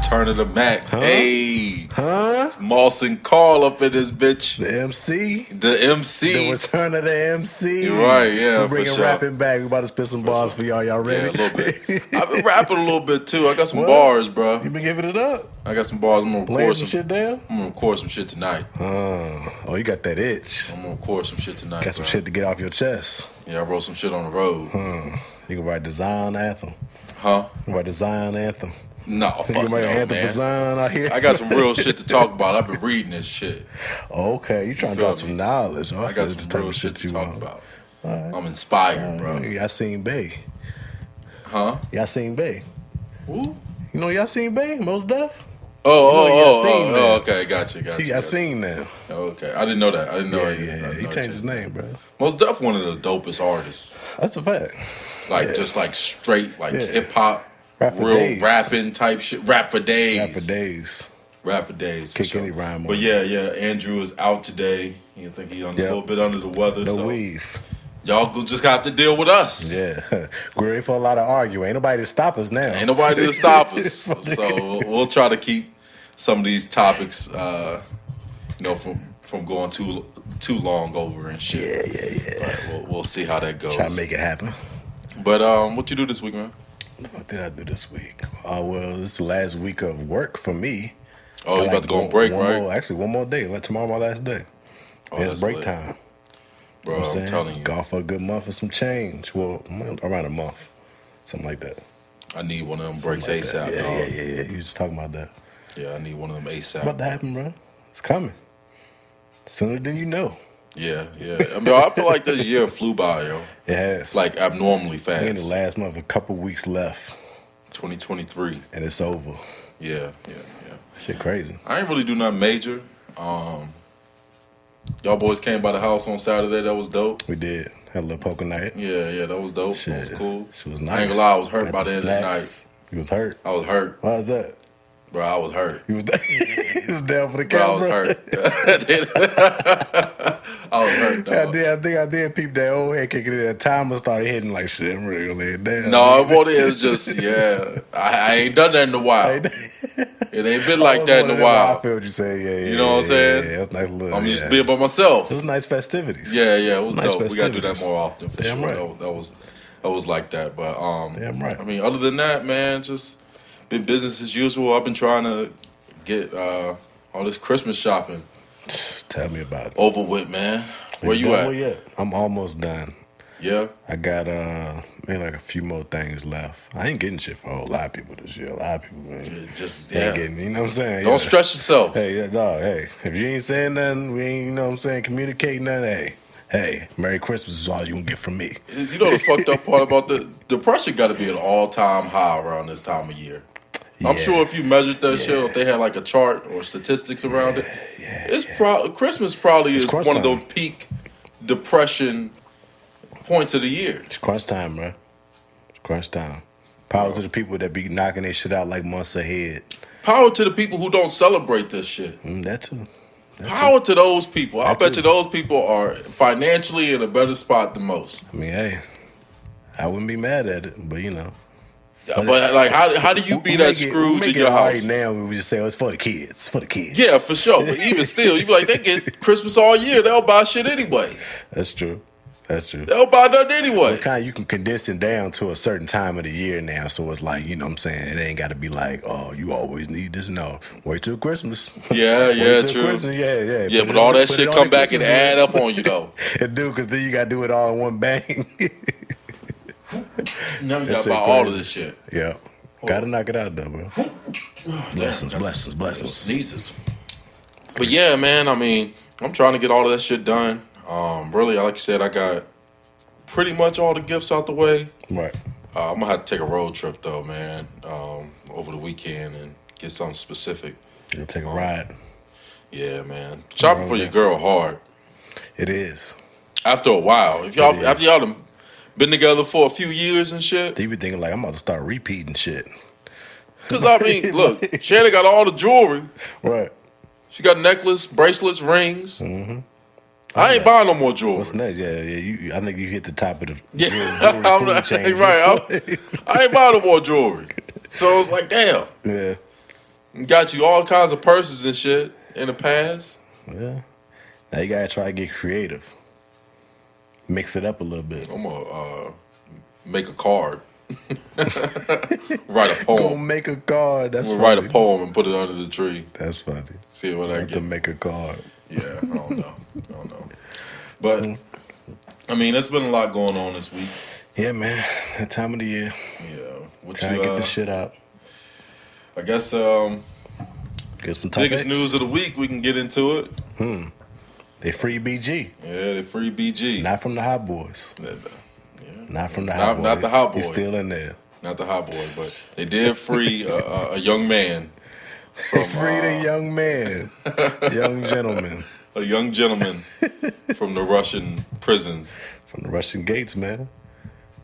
Return of the Mac. Huh? Hey. Huh? Moss and Carl up in this bitch. The MC? The MC. The return of the MC. You're right, yeah, We're bringing for sure. rapping back. We about to spit some bars for y'all. Y'all ready? Yeah, a little bit. I've been rapping a little bit too. I got some bars, bro. You been giving it up? I got some bars. I'm gonna Laying record some shit down? I'm gonna record some shit tonight. Oh, you got that itch. I'm gonna record some shit tonight. Got some bro. shit to get off your chest. Yeah, I wrote some shit on the road. You can write the Zion anthem. Huh? You can write the Zion anthem. No, You fuck can no, write an anthem man. for Zion out here. I got some real shit to talk about. I've been reading this shit. Okay, you trying to feel drop me? some knowledge. I got some real shit to talk want. about. Right. I'm inspired, bro. Yasin Bey. Huh? Yasin Bey. Who? You know Yasin Bey? Most Def? Oh, okay, gotcha. He Yasin now. Okay, I didn't know that. I didn't know. Yeah. He changed his name, bro. Most Def one of the dopest artists. That's a fact. Like just like straight like hip hop, Rap for real days. rapping type shit. Rap for days. Rap for days. Rap for days. For Kick sure. any rhyme on But it. yeah. Andrew is out today. You think he's a little bit under the weather. The so weave. y'all just got to deal with us. Yeah. We're ready for a lot of arguing. Ain't nobody to stop us now. Ain't nobody to stop us. So we'll try to keep some of these topics, from going too long over and shit. Yeah. But we'll see how that goes. Try to make it happen. But what you do this week, man? What did I do this week? Well, this is the last week of work for me. Oh, you about to go on break, right? One more day. Like tomorrow, my last day. Oh, It's that's break lit. time. Bro, You know what I'm telling you. Golf for a good month or some change. Well, around a month. Something like that. I need one of them breaks Something like ASAP, that. dog. Yeah. You just talking about that. Yeah, I need one of them ASAP. It's about to happen, bro. It's coming. Sooner than you know. Yeah. I mean, I feel like this year flew by, yo. It has. Like abnormally fast. In the last month, a couple weeks left. 2023. And it's over. Yeah. Shit crazy. I ain't really do nothing major. Y'all boys came by the house on Saturday. That was dope. We did. Had a little poker night. Yeah, that was dope. Shit. That was cool. She was nice. I ain't gonna lie, I was hurt Got by the end of the night. You was hurt? I was hurt. Why is that? Bro, I was hurt. You was down for the Bro, I was camera. hurt. I was hurt, dog. I think I did peep that old head kicking in. That timer started hitting like shit. I'm really gonna lay it down. No, it was just, I ain't done that in a while. It ain't been like that in a while. I feel what you say. Yeah. You know what I'm saying? Yeah, that's nice look. I'm just being by myself. It was nice festivities. Yeah, it was Nice dope. We gotta do that festivities. more often for Damn sure. right. That was like that. But Damn right. I mean, other than that, man, just been business as usual. I've been trying to get all this Christmas shopping Tell me about it. over with, man. Where you done at? yet? I'm almost done. Yeah. I got maybe like a few more things left. I ain't getting shit for a whole lot of people this year. A lot of people man, ain't getting. You know what I'm saying? Don't stress yourself. Hey, dog. Hey, if you ain't saying nothing, we ain't. You know what I'm saying? Communicate nothing. Hey, Merry Christmas is all you gonna get from me. You know the fucked up part about the depression got to be an all-time high around this time of year. I'm sure if you measured that shit, if they had like a chart or statistics around it, it's Christmas probably is one of those peak depression points of the year. It's crunch time, bro. It's crunch time. Power to the people that be knocking their shit out like months ahead. Power to the people who don't celebrate this shit. That too. Power to those people. I bet you those people are financially in a better spot than most. I mean, hey, I wouldn't be mad at it, but you know. But like, how do you be that Scrooge in your house? Right now, we just say, it's for the kids. It's for the kids. Yeah, for sure. But even still, you be like, they get Christmas all year. They'll buy shit anyway. That's true. They'll buy nothing anyway. Kind of, you can condense it down to a certain time of the year now, so it's like, you know what I'm saying? It ain't got to be like, oh, you always need this. No, wait till Christmas. Yeah, true. Christmas. Yeah. Yeah, but all that shit come back and add up on you, though. It do, because then you got to do it all in one bang. Now we got to buy all of this shit. Yeah. Got to knock it out, though, bro. Blessings. Sneezes. But yeah, man, I mean, I'm trying to get all of that shit done. Really, like you said, I got pretty much all the gifts out the way. Right. I'm going to have to take a road trip, though, man, over the weekend and get something specific. You'll take a ride. Yeah, man. Shopping for your girl hard. It is. After a while. After y'all done been together for a few years and shit. They be thinking like, I'm about to start repeating shit. Because, I mean, look, Shannon got all the jewelry. Right. She got necklace, bracelets, rings. Mm-hmm. I ain't buying no more jewelry. What's next? Yeah. I think you hit the top of the jewelry food chain. Right. I ain't buying no more jewelry. So it's like, damn. Yeah. Got you all kinds of purses and shit in the past. Yeah. Now you gotta try to get creative. Mix it up a little bit. I'm gonna make a card. Write a Go poem. make a card. That's I'm funny. gonna write a poem and put it under the tree. That's funny. See what I To get. make a card. Yeah, I don't know. But I mean, there's been a lot going on this week. Yeah, man. That time of the year. Yeah, what Trying to get the shit out. I guess Get some biggest topics. news of the week. We can get into it. They free BG. Yeah, they free BG. Not from the Hot Boys. Yeah. Not from the Hot Boys. Not the Hot Boy. He's still in there. Not the Hot Boy, but they did free a young man. From, Freed a young man, young gentleman a young gentleman from the Russian prisons. from the Russian gates, man.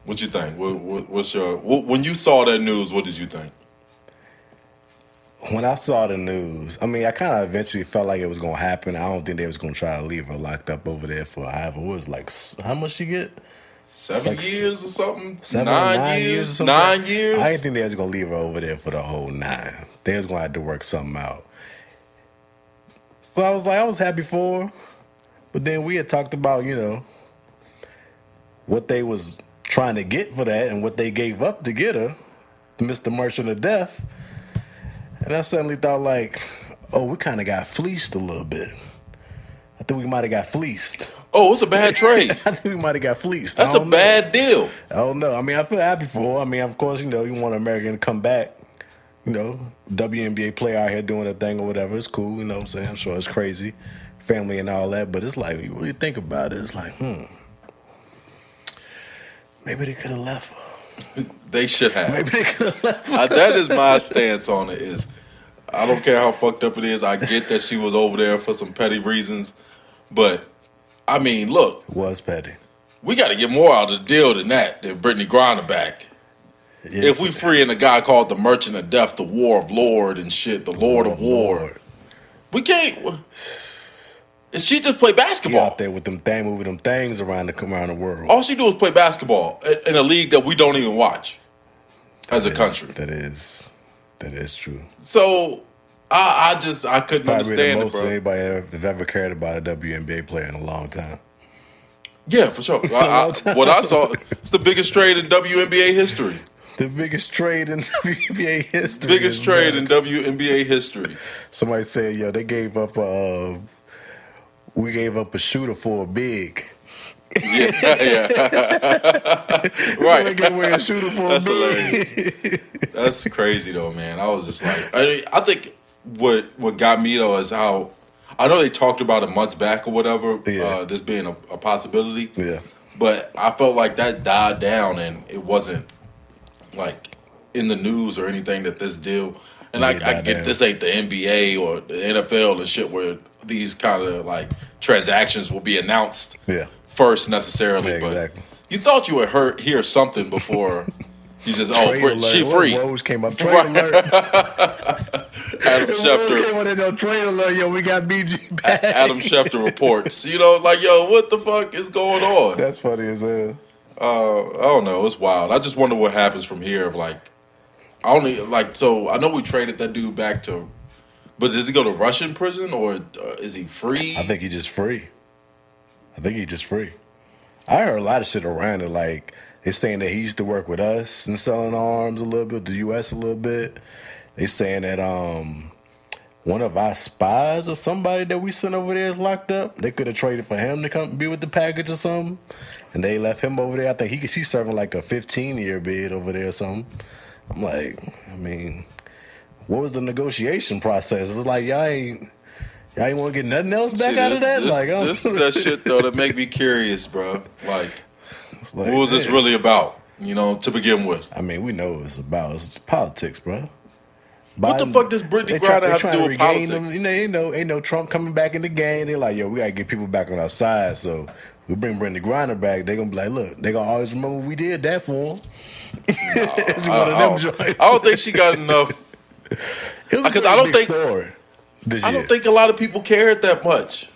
What you think? What's your when you saw that news? What did you think? When I saw the news, I mean, I kind of eventually felt like it was going to happen. I don't think they was going to try to leave her locked up over there for however it was. Like, how much she get? 7 like years or something? 9 years or something? 9 years? I didn't think they was going to leave her over there for the whole 9. They was going to have to work something out. So I was happy for her. But then we had talked about, what they was trying to get for that and what they gave up to get her, Mr. Merchant of Death. And I suddenly thought, like, oh, we kind of got fleeced a little bit. I think we might have got fleeced. Oh, it's a bad trade. I think we might have got fleeced. That's a bad deal. I don't know. I mean, I feel happy for her. I mean, of course, you want an American to come back. WNBA player out here doing a thing or whatever. It's cool, you know what I'm saying? I'm sure it's crazy. Family and all that. But it's like, when you really think about it, it's like, maybe they could have left her. They should have. Maybe they could have left her. That is my stance on it. Is I don't care how fucked up it is. I get that she was over there for some petty reasons, but I mean, look, It was petty. we got to get more out of the deal than that. Than Britney Griner back. Yes. If we freeing a guy called the Merchant of Death, the War of Lord and shit, the Lord of War, Lord. we can't. And she just play He basketball. out there with moving them things around the world. All she do is play basketball in a league that we don't even watch as a country. That is true. So I couldn't Probably understand the it, most bro. anybody ever cared about a WNBA player in a long time. Yeah, for sure. What I saw, it's the biggest trade in WNBA history. The biggest trade in WNBA history. Biggest is trade in nuts. WNBA history. Somebody said, "Yo, they gave up we gave up a shooter for a big." Yeah. They Right. gave away a shooter for That's a big. hilarious. That's crazy though, man. I was just like, I think what got me though is how I know they talked about it months back or whatever. Yeah. This being a possibility. Yeah. But I felt like that died down and it wasn't like in the news or anything that this deal. And Yeah, I died get down. this ain't the NBA or the NFL and shit where these kind of like transactions will be announced Yeah. first necessarily. Yeah, but exactly. you thought you would hear something before you just Trade alert. she What free. Rose came up. Trade Right. alert. Adam Rose Schefter. came on in there. Trade alert. Yo, we got BG back. Adam Schefter reports. Like, yo, what the fuck is going on? That's funny as hell. I don't know. It's wild. I just wonder what happens from here. So I know we traded that dude back to, but does he go to Russian prison or is he free? I think he's just free. I heard a lot of shit around it. Like, they're saying that he used to work with us and selling arms a little bit, the U.S. a little bit. They saying that one of our spies or somebody that we sent over there is locked up. They could have traded for him to come be with the package or something. And they left him over there. I think he's serving like a 15-year bid over there or something. I'm like, I mean, what was the negotiation process? It's like, y'all ain't want to get nothing else back out of that? This is that shit though that make me curious, bro. Like, like, what was this man. really about? To begin with. I mean, we know what it's about. It's politics, bro. What the fuck does Britney Griner have to do with politics? Them. Ain't no Trump coming back in the game. They're like, yo, we gotta get people back on our side. So we bring Britney Griner back. They're gonna be like, look, they gonna always remember we did that for them. It's one of them joints. I don't think she got enough. It was a Because I don't big think- story this I year. don't think a lot of people cared that much.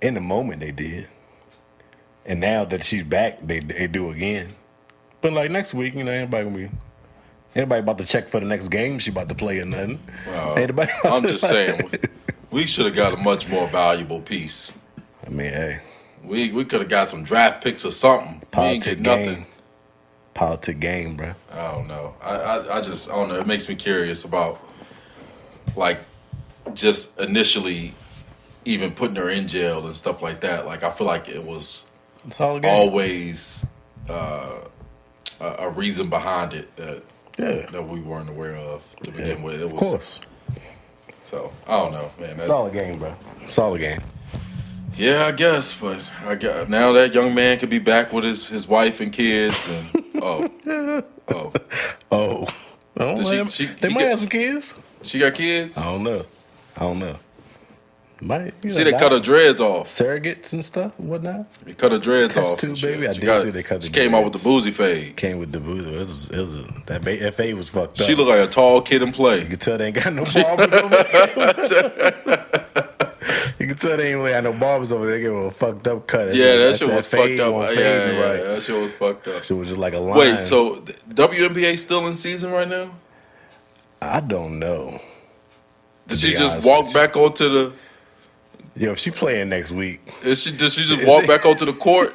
In the moment they did, and now that she's back, they do again. But like next week, everybody gonna be Anybody about to check for the next game she about to play or nothing. Anybody I'm just saying, we should have got a much more valuable piece. I mean, hey. We could have got some draft picks or something. We ain't get nothing. Politic game, bro. I don't know. I don't know. It makes me curious about, like, just initially even putting her in jail and stuff like that. Like, I feel like it was always a reason behind it that we weren't aware of to begin with. It was, of course. So, I don't know, man. It's all a game, bro. It's all a game. Yeah, I guess, but now that young man could be back with his wife and kids, and they might have some kids. She got kids. I don't know. Might see, they cut her dreads off. Surrogates and stuff, and whatnot. They cut her dreads off. Too, baby. I did see they cut the dreads. She came out with the boozy fade. Came with the boozy. That fade was fucked up. She looked like a tall kid in play. You can tell they ain't got no barbers over there. You can tell they ain't really got no barbers over there. They gave a fucked up cut. That shit was fucked up. Yeah, that shit was fucked up. Shit was just like a line. Wait, so WNBA still in season right now? I don't know. Did she just walk back onto the? Yo, she playing next week. Does she just walk back onto the court?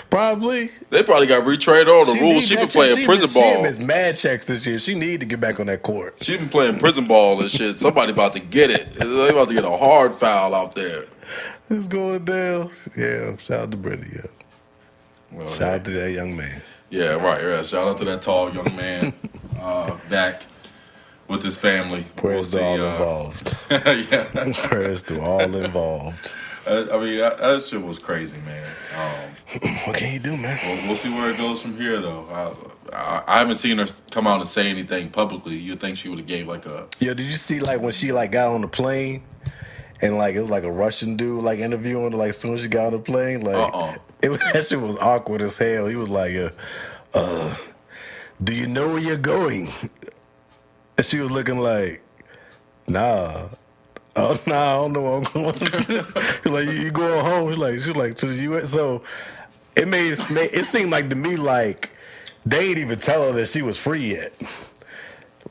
Probably. They probably got retrained on the rules. She been playing prison ball. She missed mad checks this year. She need to get back on that court. She been playing prison ball and shit. Somebody about to get it. They about to get a hard foul out there. It's going down. Yeah, shout out to Britney. Yeah. Well, shout out to that young man. Yeah, right. Yeah. Shout out to that tall young man back with his family. Prayers to all involved. Yeah. Prayers to all involved. I mean, that shit was crazy, man. What can you do, man? We'll see where it goes from here, though. I haven't seen her come out and say anything publicly. You'd think she would have gave like a... Yeah, did you see like when she like got on the plane and like it was like a Russian dude like interviewing her like as soon as she got on the plane? Like, that shit was awkward as hell. He was like, do you know where you're going? And she was looking like, nah. Oh, nah, I don't know where I'm going. He's like, you going home? She's like, to the U.S. So it seemed like to me like they ain't even tell her that she was free yet.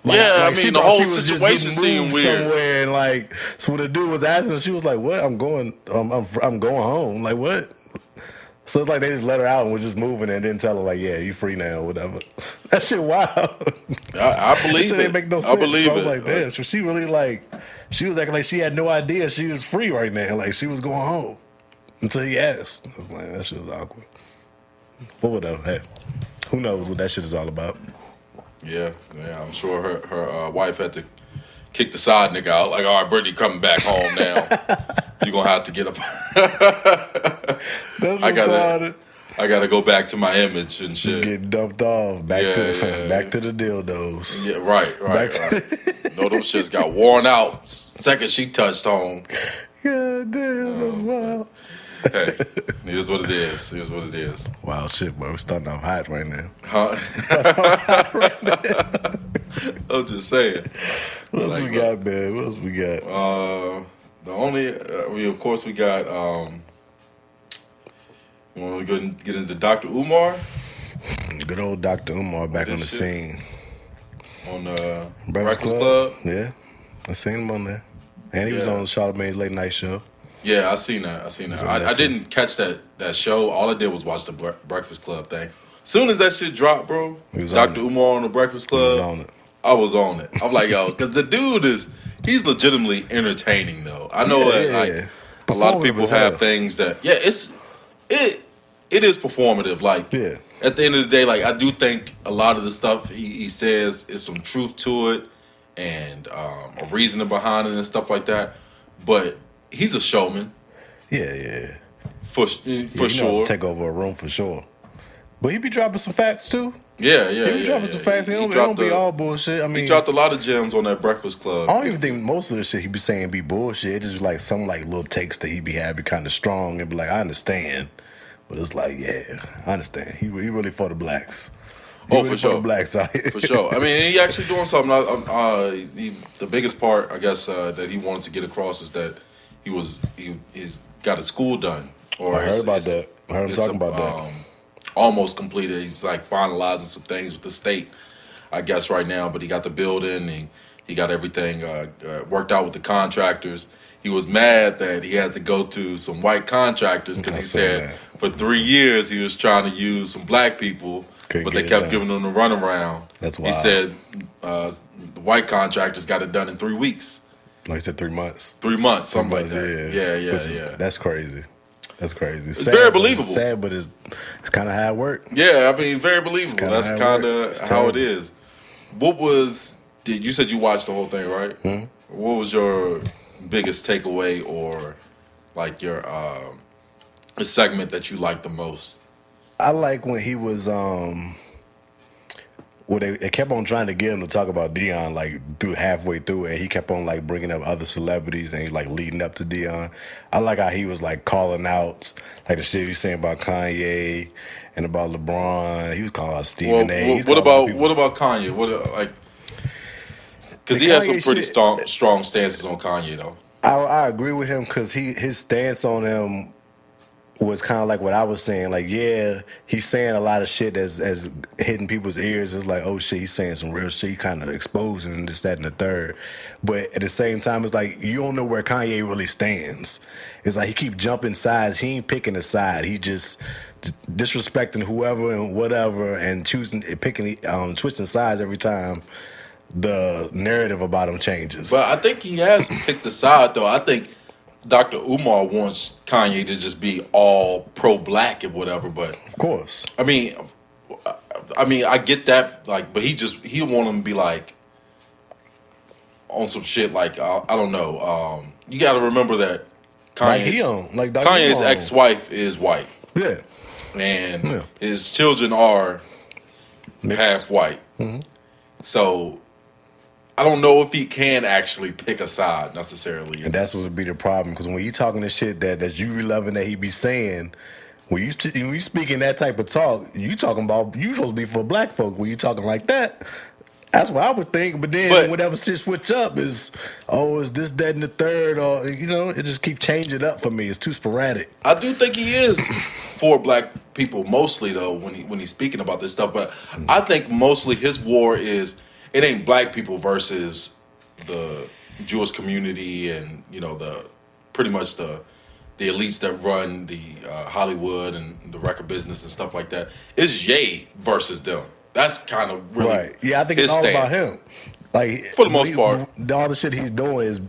I mean, the whole situation seemed weird. Somewhere and like, so when the dude was asking her, she was like, "What? I'm going home." Like, what? So it's like they just let her out and was just moving and didn't tell her like, "Yeah, you free now," or whatever. That shit wild. I believe it. Didn't make no sense. I believe so I was it. like, damn. So she really like, she was acting like she had no idea she was free right now. Like she was going home until he asked. I was like, that shit was awkward. But whatever. Hey, who knows what that shit is all about? Yeah. I'm sure her wife had to kick the side nigga out. Like, all right, Brittany coming back home now. You're gonna have to get up. I gotta go back to my image and shit. Just get dumped off. Back to the dildos. Yeah, right. No, those shits got worn out second she touched home. God damn, that's wild. Hey, here's what it is. Wow, shit, bro. We're starting off hot right now. Huh? I'm just saying. What else we got, man? What else we got? Of course, we got. You want to get into Dr. Umar? Good old Dr. Umar back on the scene. On Breakfast Club? Yeah, I seen him on there. And he was on Charlamagne's late night show. Yeah, I seen that. I didn't catch that show. All I did was watch the Breakfast Club thing. Soon as that shit dropped, bro, Dr. Umar on the Breakfast Club, I was on it. I'm like, yo, because the dude he's legitimately entertaining, though. I know that a lot of people have things that, it is performative. Like, at the end of the day, like, I do think a lot of the stuff he says is some truth to it and a reasoning behind it and stuff like that. But he's a showman. Yeah. For he sure. Knows to take over a room for sure. But he be dropping some facts too. Yeah. He be dropping some facts. He don't be all bullshit. I mean, he dropped a lot of gems on that Breakfast Club. I don't even think most of the shit he be saying be bullshit. It just be like some like little takes that he be having kind of strong and be like, I understand. But it's like, yeah, I understand. He really for the blacks. For sure. The blacks out here. For sure. I mean, he actually doing something. The biggest part, I guess, that he wanted to get across is that he's got his school done. Or I heard about that. I heard him talking about that. Almost completed. He's like finalizing some things with the state. I guess, right now. But he got the building, and he got everything worked out with the contractors. He was mad that he had to go to some white contractors because I he saw said that. for 3 years he was trying to use some black people, Couldn't but they get it kept done. giving him the runaround. That's He wild. said the white contractors got it done in 3 weeks. Like I said, 3 months. 3 months, 3 something like months, that. yeah. Yeah. Which is- That's crazy. That's crazy. It's very believable. Sad, but it's kind of how it worked. Yeah, I mean, very believable. kinda That's how it kind works. of It's how it terrible. is. What was? You said you watched the whole thing, right? Hmm? What was your biggest takeaway, or like your a segment that you liked the most? I like when he was well, they kept on trying to get him to talk about Dion like through halfway through it, and he kept on like bringing up other celebrities and he like leading up to Dion. I like how he was like calling out like the shit he was saying about Kanye and about LeBron. He was calling out Stephen A. He was What calling out about people. what about Kanye? Like, because The he has some Kanye pretty shit- strong stances on Kanye though. I agree with him because his stance on him was kind of like what I was saying. Like, yeah, he's saying a lot of shit as hitting people's ears. It's like, oh shit, he's saying some real shit. He kind of exposing this, that, and the third. But at the same time, it's like you don't know where Kanye really stands. It's like he keep jumping sides. He ain't picking a side. He just disrespecting whoever and whatever and twitching sides every time the narrative about him changes. But I think he has picked a side though. I think Dr. Umar wants Kanye to just be all pro-black and whatever. But Of course. I mean, I get that. Like, but he don't want him to be like on some shit. Like, I don't know. You got to remember that Like he on. Like Dr. Kanye's Umar on. ex-wife is white, Yeah. and Yeah. his children are Mixed. half white. Mm-hmm. So I don't know if he can actually pick a side necessarily. And that's what would be the problem. Because when you talking the shit that you be loving that he be saying, when you speaking that type of talk, you talking about you supposed to be for black folk. When you talking like that, that's what I would think. But then But- whatever shit switch up is this, that, and the third, or it just keep changing up for me. It's too sporadic. I do think he is for black people mostly though when he's speaking about this stuff. But I think mostly his war is it ain't black people versus the Jewish community and the pretty much the elites that run the Hollywood and the record business and stuff like that. It's Ye versus them. That's kind of really Right. Yeah, I think it's his all about stance. him. Like For the most part. all the shit he's doing is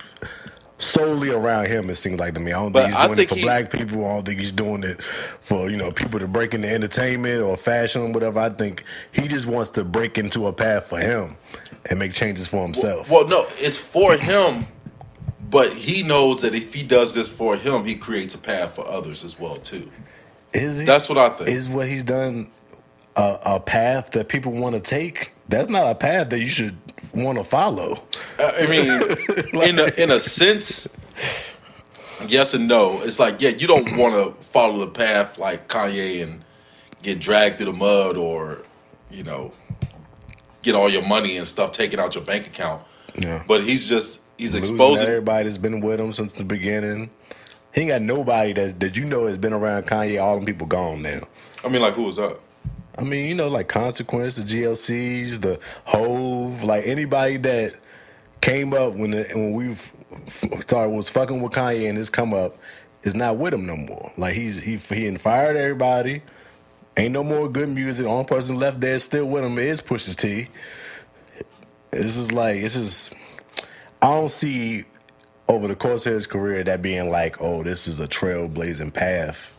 solely around him. It seems like to me. I don't But think he's I doing think it for black people. I don't think he's doing it for people to break into entertainment or fashion or whatever. I think he just wants to break into a path for him and make changes for himself. Well, no, it's for him, but he knows that if he does this for him, he creates a path for others as well too. Is he? That's what I think. Is what he's done a path that people want to take? That's not a path that you should want to follow. I mean, in a sense, yes and no. It's like, yeah, you don't want to follow the path like Kanye and get dragged through the mud or, get all your money and stuff taken out your bank account. Yeah. But he's Losing exposing. everybody that's been with him since the beginning. He ain't got nobody that has been around Kanye. All them people gone now. I mean, like, who was that? I mean, like Consequence, the GLCs, the Hove, like anybody that came up when we was fucking with Kanye and his come up is not with him no more. Like he fired everybody. Ain't no more good music. The only person left there still with him is Pusha T. I don't see over the course of his career that being like, oh, this is a trailblazing path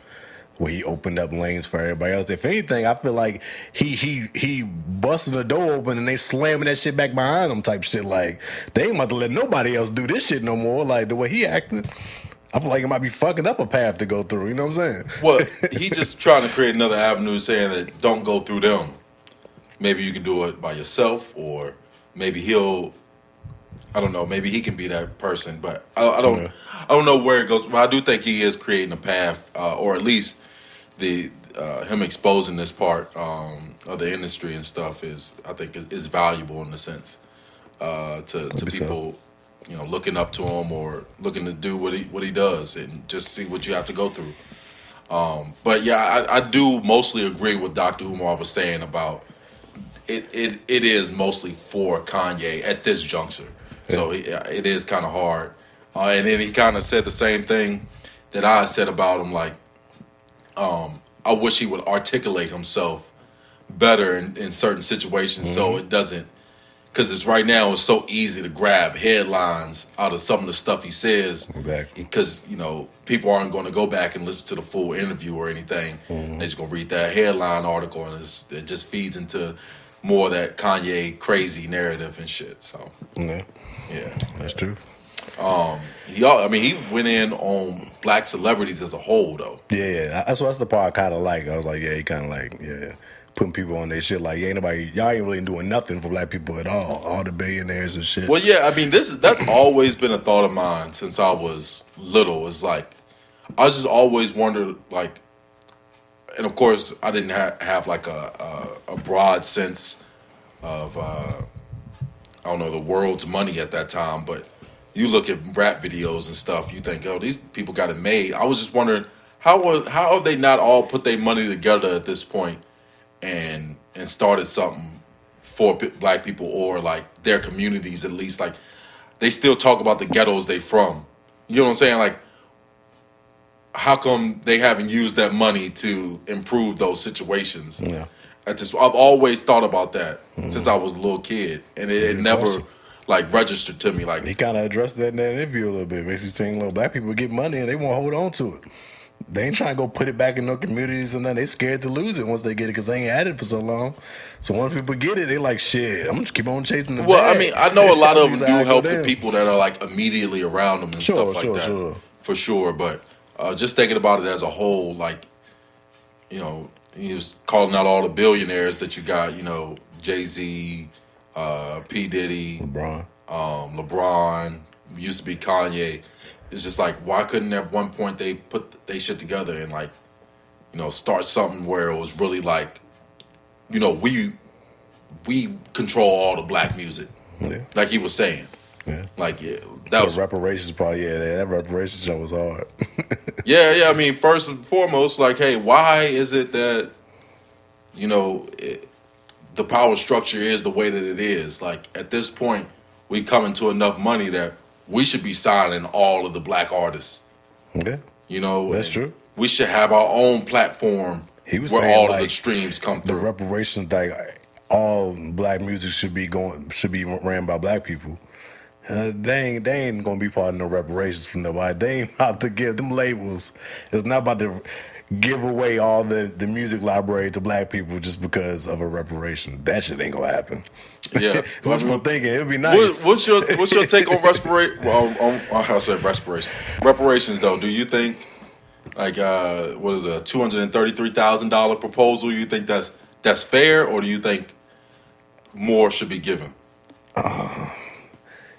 where he opened up lanes for everybody else. If anything, I feel like he busting the door open and they slamming that shit back behind him type shit. Like, they ain't about to let nobody else do this shit no more. Like, the way he acted, I feel like it might be fucking up a path to go through. You know what I'm saying? Well, he just trying to create another avenue saying that don't go through them. Maybe you can do it by yourself, or maybe I don't know, maybe he can be that person, but I don't know where it goes. But I do think he is creating a path, or at least him exposing this part of the industry and stuff I think is valuable in the sense to people, looking up to him or looking to do what he does and just see what you have to go through. But yeah, I do mostly agree with Dr. Umar was saying about it is mostly for Kanye at this juncture. So it is kind of hard. And then he kind of said the same thing that I said about him. Like, I wish he would articulate himself better in certain situations, so it doesn't. Because it's right now, it's so easy to grab headlines out of some of the stuff he says. Exactly. Because, people aren't going to go back and listen to the full interview or anything. They're just going to read that headline article, and it just feeds into more of that Kanye crazy narrative and shit. So, Yeah, that's true. He went in on black celebrities as a whole, though. Yeah. That's the part I kind of like. I was like, he kind of like, putting people on their shit. Like, y'all ain't really doing nothing for black people at all the billionaires and shit. Well, yeah, that's always been a thought of mine since I was little. It's like, I just always wondered, like, and of course, I didn't have like a broad sense of, I don't know, the world's money at that time, but you look at rap videos and stuff, you think, oh, these people got it made. I was just wondering, how have they not all put their money together at this point and started something for black people, or like their communities at least? Like, they still talk about the ghettos they from. You know what I'm saying? Like, how come they haven't used that money to improve those situations? Yeah. I've always thought about that since I was a little kid, and it never like registered to me. Like, he kind of addressed that in that interview a little bit, basically saying, black people get money and they want to hold on to it. They ain't trying to go put it back in their communities, and then they scared to lose it once they get it because they ain't had it for so long. So once people get it, they like, shit, I'm gonna keep on chasing the bag. Well, I know a lot of them do help the people that are like immediately around them and stuff like that. Sure. For sure, but just thinking about it as a whole, like, he was calling out all the billionaires that you got, Jay-Z, P. Diddy, LeBron, used to be Kanye. It's just like, why couldn't at one point they put they shit together and like, start something where it was really like, we control all the black music, like he was saying. Yeah. Like, that was reparations. Probably, that reparations show was hard. Yeah. First and foremost, like, hey, why is it that the power structure is the way that it is? Like, at this point, we come into enough money that we should be signing all of the black artists. Okay, that's true. We should have our own platform where all of the streams come through. The reparations, like, all black music should be ran by black people. They ain't gonna be part of no reparations from nobody. They ain't about to give them labels. It's not about to give away all the music library to black people just because of a reparation. That shit ain't gonna happen. Yeah, wishful thinking. It'd be nice. What's your take on reparations? Though, do you think like what is a $233,000 proposal? You think that's fair, or do you think more should be given?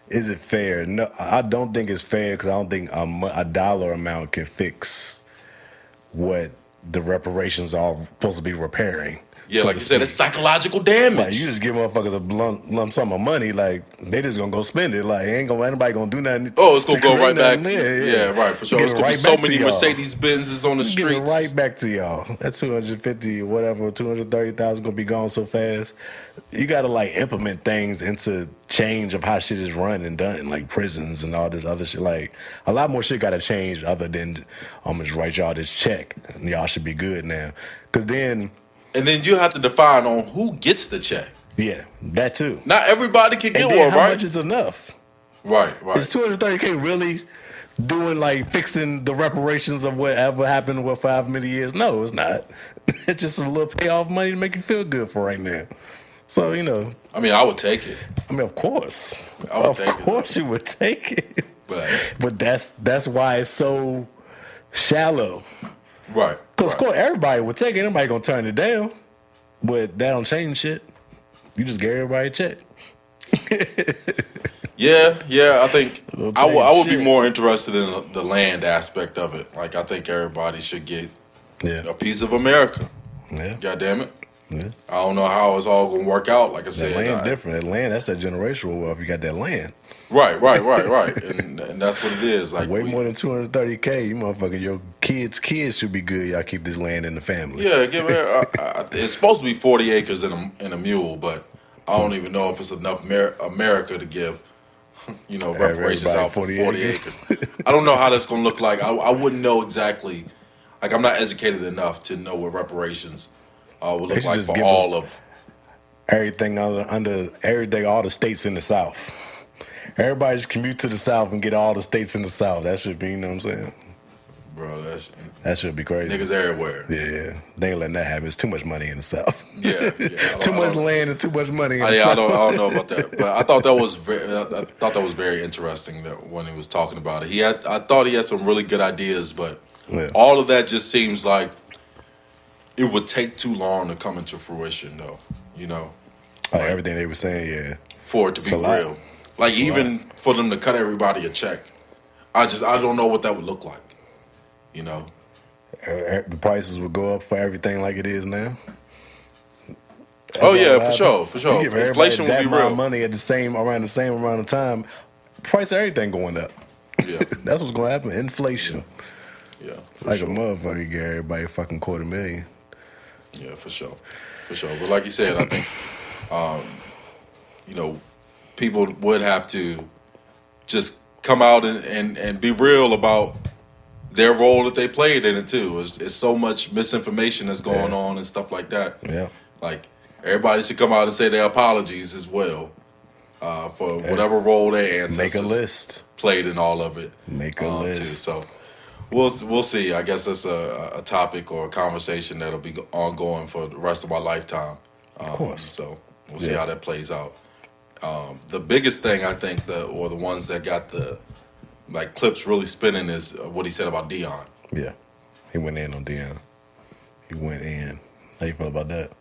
Is it fair? No, I don't think it's fair because I don't think a dollar amount can fix what the reparations are supposed to be repairing. Yeah, so like you said, it's psychological damage. Like, you just give motherfuckers a lump sum of money, like, they just gonna go spend it. Like, ain't anybody gonna do nothing. Oh, it's gonna go right back. Yeah, right, for sure. It's gonna be so many Mercedes Benzes on the streets. Give it right back to y'all. That 250 whatever, 230,000 gonna be gone so fast. You gotta like implement things into change of how shit is run and done, like prisons and all this other shit. Like, a lot more shit gotta change other than I'm gonna just write y'all this check and y'all should be good now. Cause then. And then you have to define on who gets the check. Yeah, that too. Not everybody can get one, right? How much is enough? Right. Is $230K really doing like fixing the reparations of whatever happened with 5 many years? No, it's not. It's just a little payoff money to make you feel good for right now. So, I would take it. Of course. Of course you would take it. But that's why it's so shallow. Right. Because, of course, everybody would take it. Everybody going to turn it down. But that don't change shit. You just gave everybody a check. Yeah. I think I would be more interested in the land aspect of it. Like, I think everybody should get a piece of America. Yeah. God damn it. Yeah. I don't know how it's all going to work out. Like I That said, land different. That land, that's that generational wealth. You got that land. right, and that's what it is. Like Way more than $230K. You motherfucker, your kids should be good. Y'all keep this land in the family. yeah, it's supposed to be 40 acres and a mule, but I don't even know if it's enough America to give, reparations Everybody out for 40 acres. I don't know how that's going to look like. I wouldn't know exactly. Like, I'm not educated enough to know what reparations would look should like just for give all us of. Everything under everything, all the states in the South. Everybody just commute to the South and get all the states in the South. That should be, you know what I'm saying? Bro, That should be crazy. niggas everywhere. Yeah, they ain't letting that happen. It's too much money in the South. Yeah. Too much land and too much money in the I South. don't know about that, but I thought that was very interesting that when he was talking about it. I thought he had some really good ideas, but Yeah. all of that just seems like it would take too long to come into fruition, though. Like everything they were saying, yeah. For it to be a lot. real. Like even for them to cut everybody a check, I don't know what that would look like. The prices would go up for everything like it is now. Oh yeah, That's for what sure. You give everybody Inflation would that be amount real. of money at around the same amount of time. Price of everything going up. Yeah, That's what's gonna happen. Inflation. yeah, for Like sure. a motherfucker, you get everybody a fucking $250,000. Yeah, for sure. But like you said, I think, people would have to just come out and be real about their role that they played in it too. It's so much misinformation that's going on and stuff like that. Yeah. Like everybody should come out and say their apologies as well for whatever role their ancestors Make a list. played in all of it. Make a list. Too. So we'll see. I guess that's a topic or a conversation that'll be ongoing for the rest of my lifetime. Of course. So we'll see how that plays out. The biggest thing I think, or the ones that got the clips really spinning, is what he said about Dion. Yeah. He went in on Dion. He went in. How you feel about that?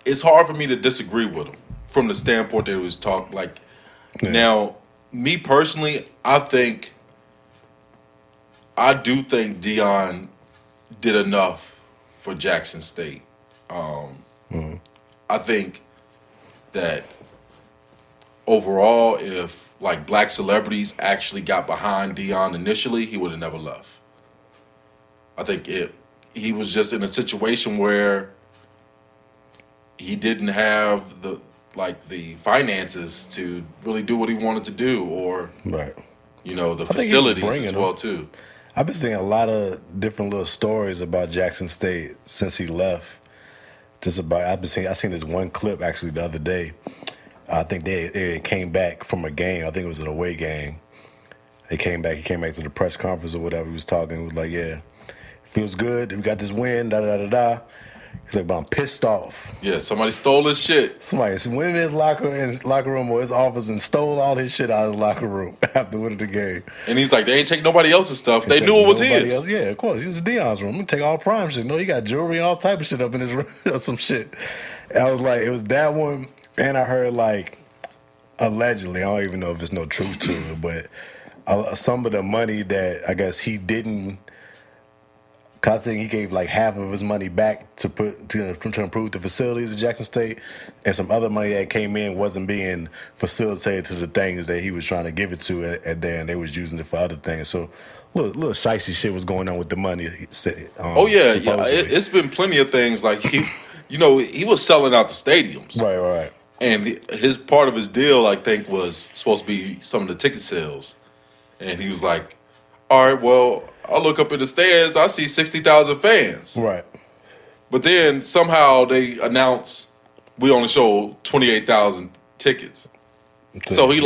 It's hard for me to disagree with him from the standpoint that it was talk like. Yeah. Now, me personally, I do think Dion did enough for Jackson State. I think that overall, if black celebrities actually got behind Dion initially, he would have never left. I think he was just in a situation where he didn't have the finances to really do what he wanted to do, or Right. the think he was facilities bringing as them. well too. I've been seeing a lot of different little stories about Jackson State since he left. I seen this one clip actually the other day. I think they came back from a game. I think it was an away game. He came back to the press conference or whatever. He was talking. He was like, "Yeah, feels good. We got this win. Da da da da." He's like, "But I'm pissed off. Yeah, somebody stole his shit. Somebody went in his locker room or his office and stole all his shit out of his locker room after winning the game." And he's like, they ain't take nobody else's stuff. They knew it was Nobody his. else- Yeah, of course. He was Dion's room. I'm gonna take all prime shit. No, he got jewelry and all type of shit up in his room. Some shit. And I was like, it was that one. And I heard allegedly, I don't even know if there's no truth to it, but some of the money that I guess he didn't. I think he gave half of his money back to improve the facilities at Jackson State, and some other money that came in wasn't being facilitated to the things that he was trying to give it to at there, and they was using it for other things. So little shicey shit was going on with the money. Oh yeah. supposedly. It's been plenty of things he was selling out the stadiums. Right. And his part of his deal, I think, was supposed to be some of the ticket sales. And he was like, all right, well, I look up in the stands, I see 60,000 fans. Right. But then somehow they announce we only sold 28,000 tickets. So he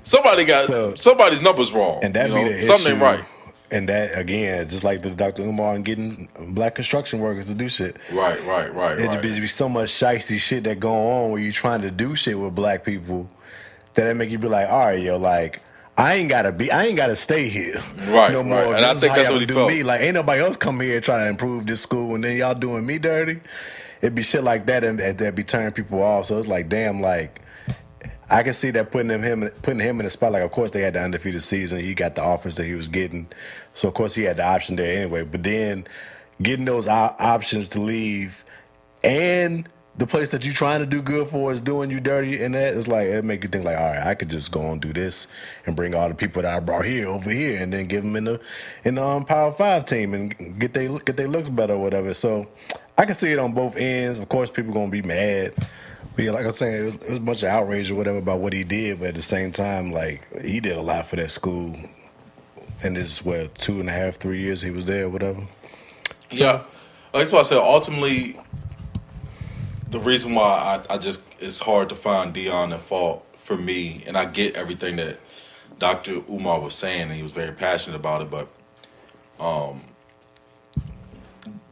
somebody's numbers wrong. And that be the something issue. ain't right. And that, again, just like the Dr. Umar and getting black construction workers to do shit. Right. It be so much shiesty shit that go on where you trying to do shit with black people that make you be like, all right, yo, I ain't gotta stay here. Right, no more. right. And I think that's what he felt. Ain't nobody else come here trying to improve this school and then y'all doing me dirty. It'd be shit like that and that be turning people off. So it's damn, I can see that putting him in the spot. Of course they had the undefeated season. He got the offers that he was getting. So of course he had the option there anyway. But then getting those options to leave and the place that you're trying to do good for is doing you dirty, and that is like, it make you think like, all right, I could just go and do this and bring all the people that I brought here over here, and then give them in the Power 5 team and get they looks better or whatever. So I can see it on both ends. Of course, people gonna be mad. But yeah, like I'm saying, it was a bunch of outrage or whatever about what he did, but at the same time, like, he did a lot for that school. And this, 2.5, 3 years he was there or whatever. So, yeah, that's why I said ultimately the reason why I just, it's hard to find Dion at fault for me, and I get everything that Dr. Umar was saying, and he was very passionate about it, but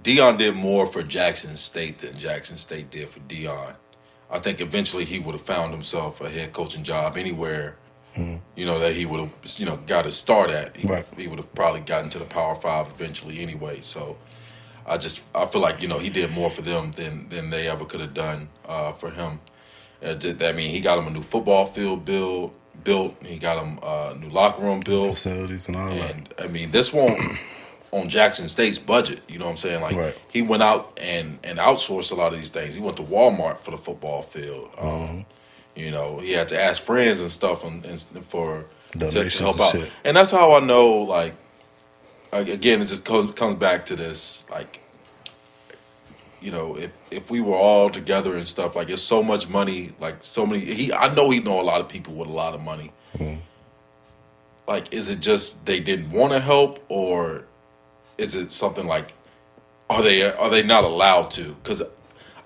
Dion did more for Jackson State than Jackson State did for Dion. I think eventually he would have found himself a head coaching job anywhere, that he would have, got his start at. He would have probably gotten to the Power 5 eventually anyway. So I feel like, he did more for them than they ever could have done for him. I mean, he got him a new football field built. He got him a new locker room built. Facilities and all that. And, I mean, this won't on Jackson State's budget. You know what I'm saying? Like, he went out and outsourced a lot of these things. He went to Walmart for the football field. He had to ask friends and stuff for to help out. Shit. And that's how I know, like, again, it just comes back to this, like, if we were all together and stuff, like, it's so much money, like, so many. I know he know a lot of people with a lot of money. Like, is it just they didn't want to help, or is it something like, are they not allowed to? Because,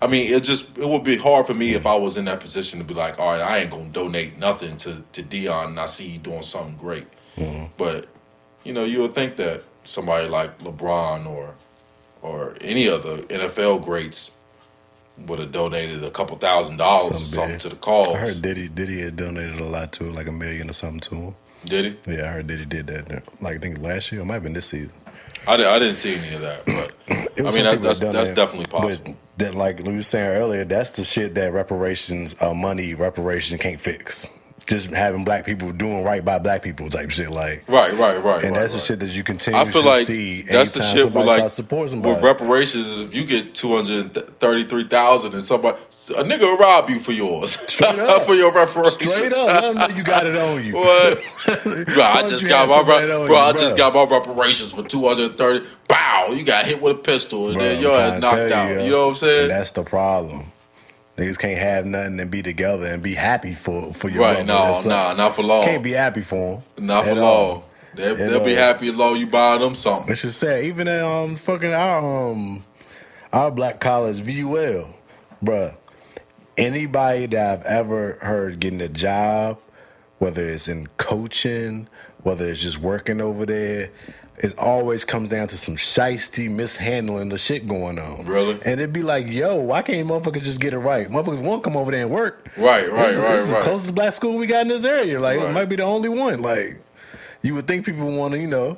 I mean, it would be hard for me if I was in that position to be like, all right, I ain't gonna donate nothing to Dion, and I see you doing something great. But you would think that somebody like LeBron or any other NFL greats would have donated a couple $1,000 or something to the cause. I heard Diddy had donated a lot to it, like $1 million or something to him. Did he? Yeah, I heard Diddy did that. Like, I think last year, it might have been this season. I didn't see any of that, but I mean that's definitely possible. But that, like we were saying earlier, that's the shit that reparations can't fix. Just having black people doing right by black people type shit, like right. And that's the shit that you continue to see. That's the shit with, like, with reparations is if you get $233,000 and a nigga will rob you for yours, straight up for your reparations. Straight up, let them know you got it on you. What? I just got my reparations for $230. Bow, you got hit with a pistol and then your ass knocked out. You know what I'm saying? And that's the problem. Niggas can't have nothing and be together and be happy for your right. No, not for long. Can't be happy for them. Not for long. They'll be happy as long as you buying them something. It's just sad. Even at fucking our black college, VUL, bruh. Anybody that I've ever heard getting a job, whether it's in coaching, whether it's just working over there, it always comes down to some shiesty mishandling the shit going on. Really? And it'd be like, yo, why can't motherfuckers just get it right? Motherfuckers won't come over there and work. Right. This is the closest black school we got in this area. Like, it might be the only one. Like, you would think people want to,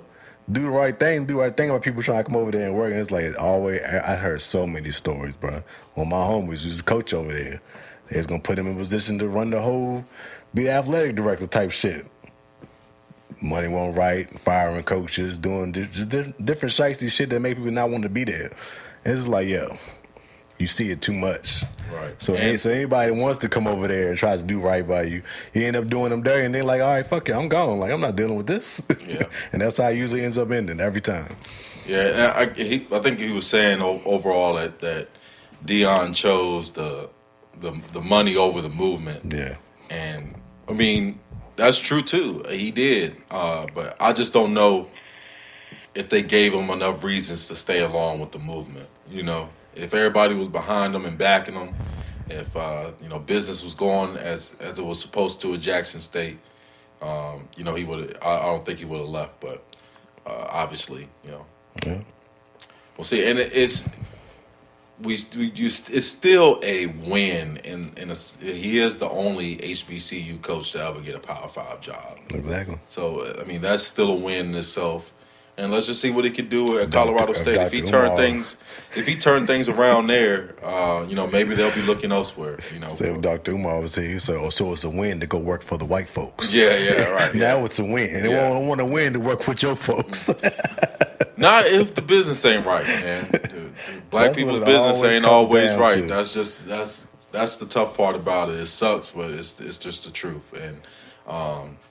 do the right thing about people trying to come over there and work. And it's like, always, I heard so many stories, bro. One of my homies was a coach over there. They was going to put him in position to run the whole, be the athletic director type shit. Money won't right, firing coaches, doing different shiesty shit that make people not want to be there. And it's like, yo, you see it too much. Right. So anybody that wants to come over there and try to do right by you, you end up doing them dirty, and they're like, all right, fuck it, I'm gone. Like, I'm not dealing with this. Yeah. And that's how it usually ends up ending every time. Yeah, and I think he was saying overall that Dion chose the money over the movement. Yeah. And, I mean, that's true too. He did, but I just don't know if they gave him enough reasons to stay along with the movement. If everybody was behind him and backing him, if business was going as it was supposed to at Jackson State, he would. I don't think he would have left, but obviously, Yeah. We'll see. And it's still a win. He is the only HBCU coach to ever get a Power 5 job. Exactly. So, I mean, that's still a win in itself. And let's just see what he could do at Colorado State. If he turned things around there, maybe they'll be looking elsewhere. So Dr. Umar was here, so it's a win to go work for the white folks. Yeah, right. Now it's a win. And they won't want to win to work with your folks. Not if the business ain't right, man. The Black That's what people's it business always ain't comes always down right. to. That's the tough part about it. It sucks, but it's just the truth. And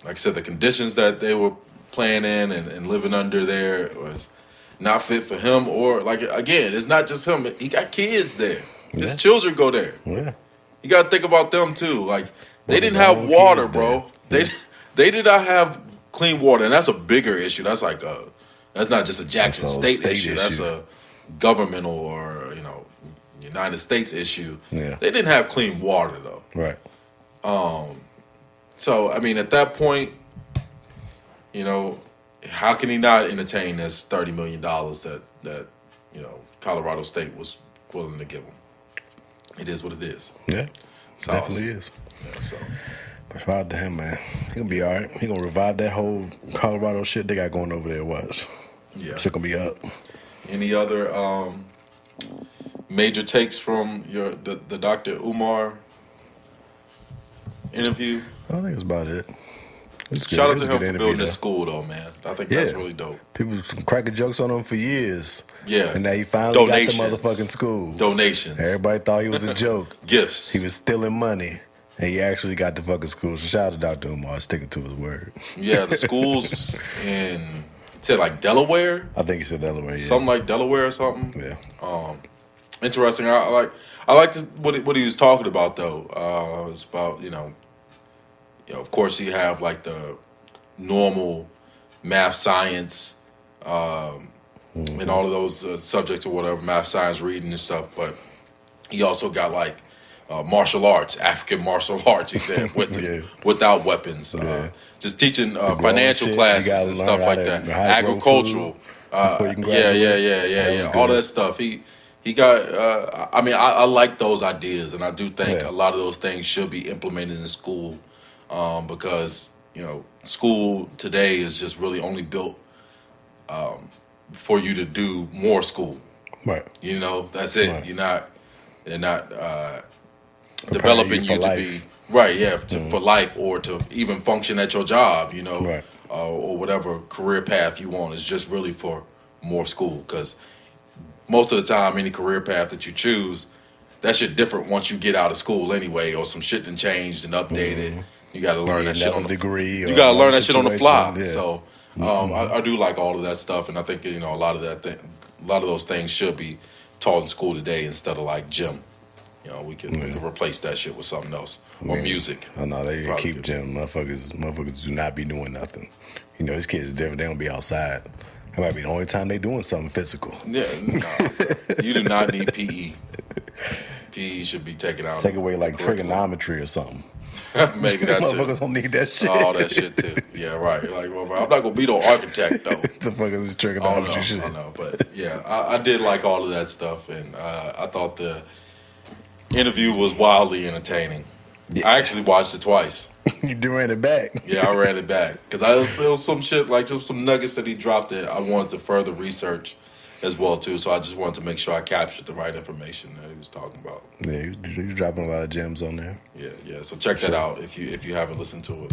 like I said, the conditions that they were playing in and living under there was not fit for him. Or like again, it's not just him. He got kids there. His Yeah. children go there. Yeah. You got to think about them too. Like they Brought his didn't have own water, kids bro. there. They did not have clean water, and that's a bigger issue. That's like that's not just a Jackson That's a State state issue. issue. That's a governmental or United States issue. Yeah. They didn't have clean water though. Right. So I mean, at that point, how can he not entertain this $30 million that Colorado State was willing to give him? It is what it is. Yeah. So, Definitely is. Yeah, so. But shout out to him, man. He gonna be all right. He gonna revive that whole Colorado shit they got going over there. Watch. Yeah. Shit gonna be up. Any other major takes from the Dr. Umar interview? I think that's about it. Shout out to him for building this school, though, man. I think that's really dope. People cracking jokes on him for years. Yeah. And now he finally Donations. got the motherfucking school. Donations. Everybody thought he was a joke. Gifts. He was stealing money. And he actually got the fucking school. So shout out to Dr. Umar sticking to his word. Yeah, the schools in, said like Delaware? I think he said Delaware, yeah. Something like Delaware or something. Yeah. Interesting. I like what he was talking about, though. It's about, of course you have like the normal math, science, and all of those subjects or whatever, math, science, reading and stuff. But he also got like martial arts, African martial arts, he said, without weapons. Just teaching financial shit, classes and stuff like that. Agricultural. Yeah. All that stuff. He got, I like those ideas, and I do think a lot of those things should be implemented in school because, school today is just really only built for you to do more school. Right. That's it. Right. They're not developing you to be for life or to even function at your job, Right. or whatever career path you want. Is just really for more school, because most of the time any career path that you choose, that shit different once you get out of school anyway, or some shit done changed and updated. Mm-hmm. You got to learn that shit on the degree. You got to learn that shit on the fly. Yeah. So I do like all of that stuff, and I think a lot of those things should be taught in school today instead of like gym. We can replace that shit with something else, or music. I know they Probably keep could. gym. Motherfuckers do not be doing nothing. These kids are different. They don't be outside. That might be the only time they doing something physical. Yeah, you do not need PE. PE should be taken out. Take away like curriculum. trigonometry or something. Maybe that too. Motherfuckers don't need that shit. All that shit too. Yeah, right. Like, well, I'm not gonna be no architect though. The fuck is trigonometry shit? I know, but yeah, I did like all of that stuff, and I thought the interview was wildly entertaining. Yeah. I actually watched it twice. You ran it back. Yeah, I ran it back because it was some shit, like just some nuggets that he dropped that I wanted to further research as well too. So I just wanted to make sure I captured the right information that he was talking about. Yeah, you dropping a lot of gems on there. Yeah. So check that out if you haven't listened to it.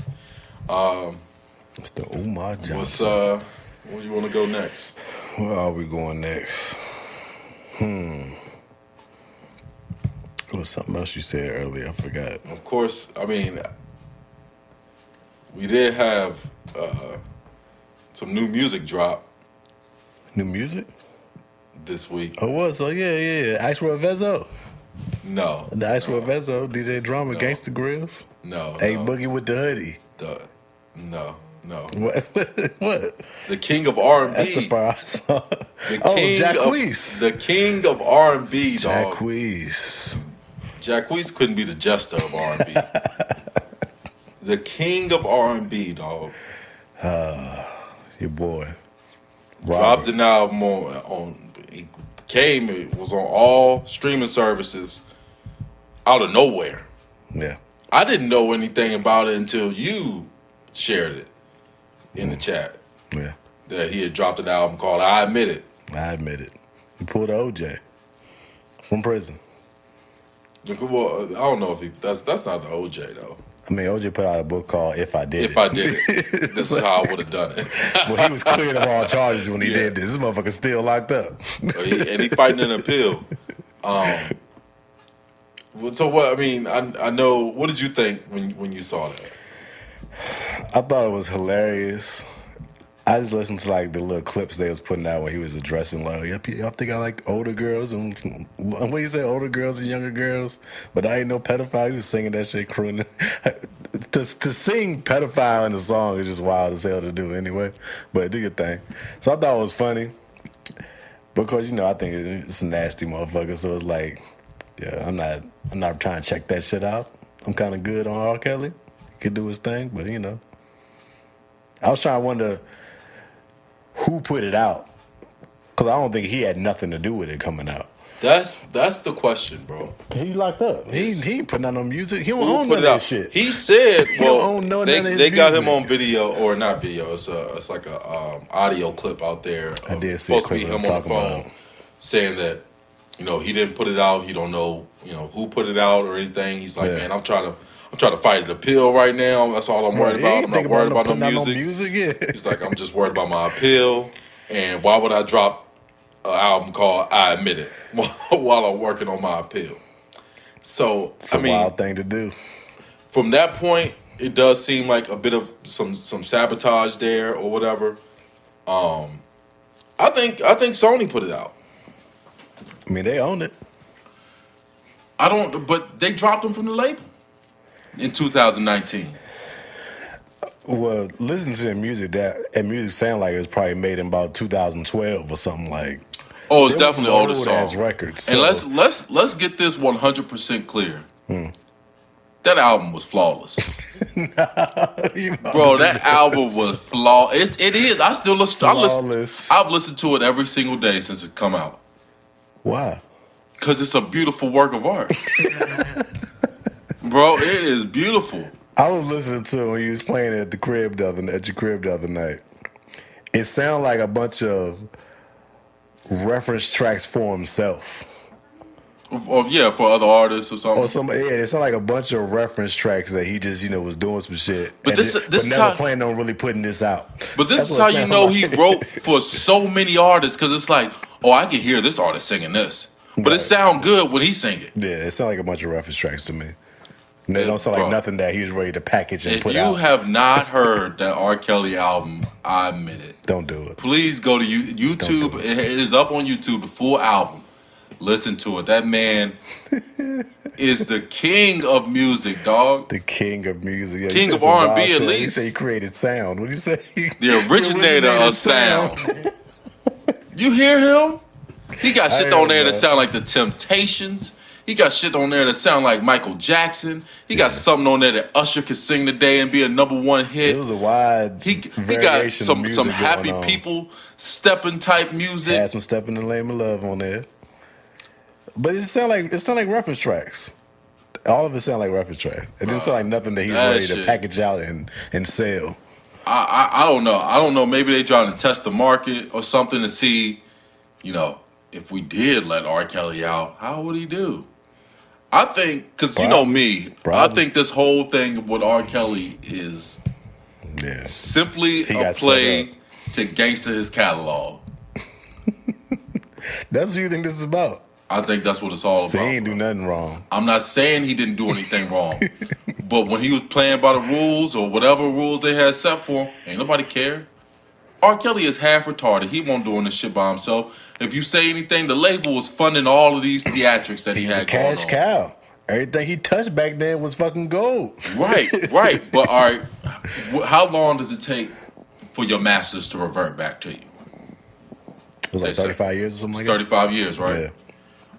It's the Umar What's Johnson. where do you want to go next? Where are we going next? There was something else you said earlier. I forgot. Of course, I mean, we did have some new music drop New music? this week. Oh, what? So yeah. Ice Road Vezo. No. The Ice Road no, Vezo, DJ Drama, No. Gangsta Grills. No. Hey, no, Boogie with the hoodie. no. What? What? The king of R&B. That's the far I saw. The Oh, king Jacquees. The king of R&B, dog. Jacquees. Jacquees couldn't be the jester of R&B. The king of R&B, dog. Your boy. Dropped an album it was on all streaming services out of nowhere. Yeah. I didn't know anything about it until you shared it in the chat Yeah. that he had dropped an album called I Admit It. I admit it. He pulled OJ from prison. Well, I don't know if that's not the OJ though. I mean, OJ put out a book called "If I Did If It." I did it, this is how I would have done it. Well, he was cleared of all charges when he did this. This motherfucker's still locked up. And he fighting an appeal. So what? I mean, I know. What did you think when you saw that? I thought it was hilarious. I just listened to like the little clips they was putting out when he was addressing like, y'all think I like older girls and what do you say, older girls and younger girls? But I ain't no pedophile. He was singing that shit, crooning. to sing pedophile in the song is just wild as hell to do anyway. But do your thing. So I thought it was funny because I think it's a nasty motherfucker. So it's like, yeah, I'm not trying to check that shit out. I'm kind of good on R. Kelly. He could do his thing, but I was trying to wonder who put it out, because I don't think he had nothing to do with it coming out. That's the question, bro. He locked up. He ain't putting out no music. He don't Who own put none it of out? that shit. He said, well, they got him music. on video, or not video. It's like a audio clip out there. I did see supposed to be him on the phone saying that he didn't put it out. He don't know who put it out or anything. He's like, man, I'm trying to fight an appeal right now. That's all I'm worried about. I'm not worried about no music. Yeah. He's like, I'm just worried about my appeal. And why would I drop an album called "I Admit It" while I'm working on my appeal? So It's a wild thing to do. From that point, it does seem like a bit of some sabotage there or whatever. I think Sony put it out. I mean, they own it. But they dropped him from the label in 2019. Well, listen to the music. That music sound like it was probably made in about 2012 or something like. Oh, it's definitely older songs. Records. So. And let's get this 100% clear. That album was flawless. Bro, that album was flawless. It is. I still listen. I've listened to it every single day since it come out. Why? Because it's a beautiful work of art. Bro, it is beautiful. I was listening to it when you was playing it at your crib the other night. It sounded like a bunch of reference tracks for himself. For other artists or something. It sounded like a bunch of reference tracks that he just was doing some shit. But but never planning on really putting this out. But this is how you know he wrote for so many artists, because it's like, oh, I can hear this artist singing this, but it sound good when he's singing. Yeah, it sounded like a bunch of reference tracks to me. And they don't sound like nothing that he was ready to package and put out. If you have not heard that R. Kelly album, I admit it. Don't do it. Please go to YouTube. It is up on YouTube, the full album. Listen to it. That man is the king of music, dog. The king of music. Yeah, king of R&B, at least. He said he created sound. What do you say? The originator of sound. You hear him? He got shit on there that sound like The Temptations. He got shit on there that sound like Michael Jackson. He got something on there that Usher could sing today and be a #1 hit. It was a wide He got some happy people stepping type music. Had some Step in the Name of Love on there. But it sound like reference tracks. All of it sound like reference tracks. It didn't sound like nothing that he was ready to package out and sell. I don't know. I don't know. Maybe they trying to test the market or something to see, if we did let R. Kelly out, how would he do? I think, because you know me, I think this whole thing with R. Kelly is simply a play to gangster his catalog. That's what you think this is about? I think that's what it's all about. He ain't do nothing wrong. I'm not saying he didn't do anything wrong. But when he was playing by the rules or whatever rules they had set for him, ain't nobody care. R. Kelly is half retarded. He won't doing this shit by himself. If you say anything, the label was funding all of these theatrics that he had going on. Cash cow. Everything he touched back then was fucking gold. Right. But all right, how long does it take for your masters to revert back to you? It was like 35 years or something like that? 35 years, right? Yeah.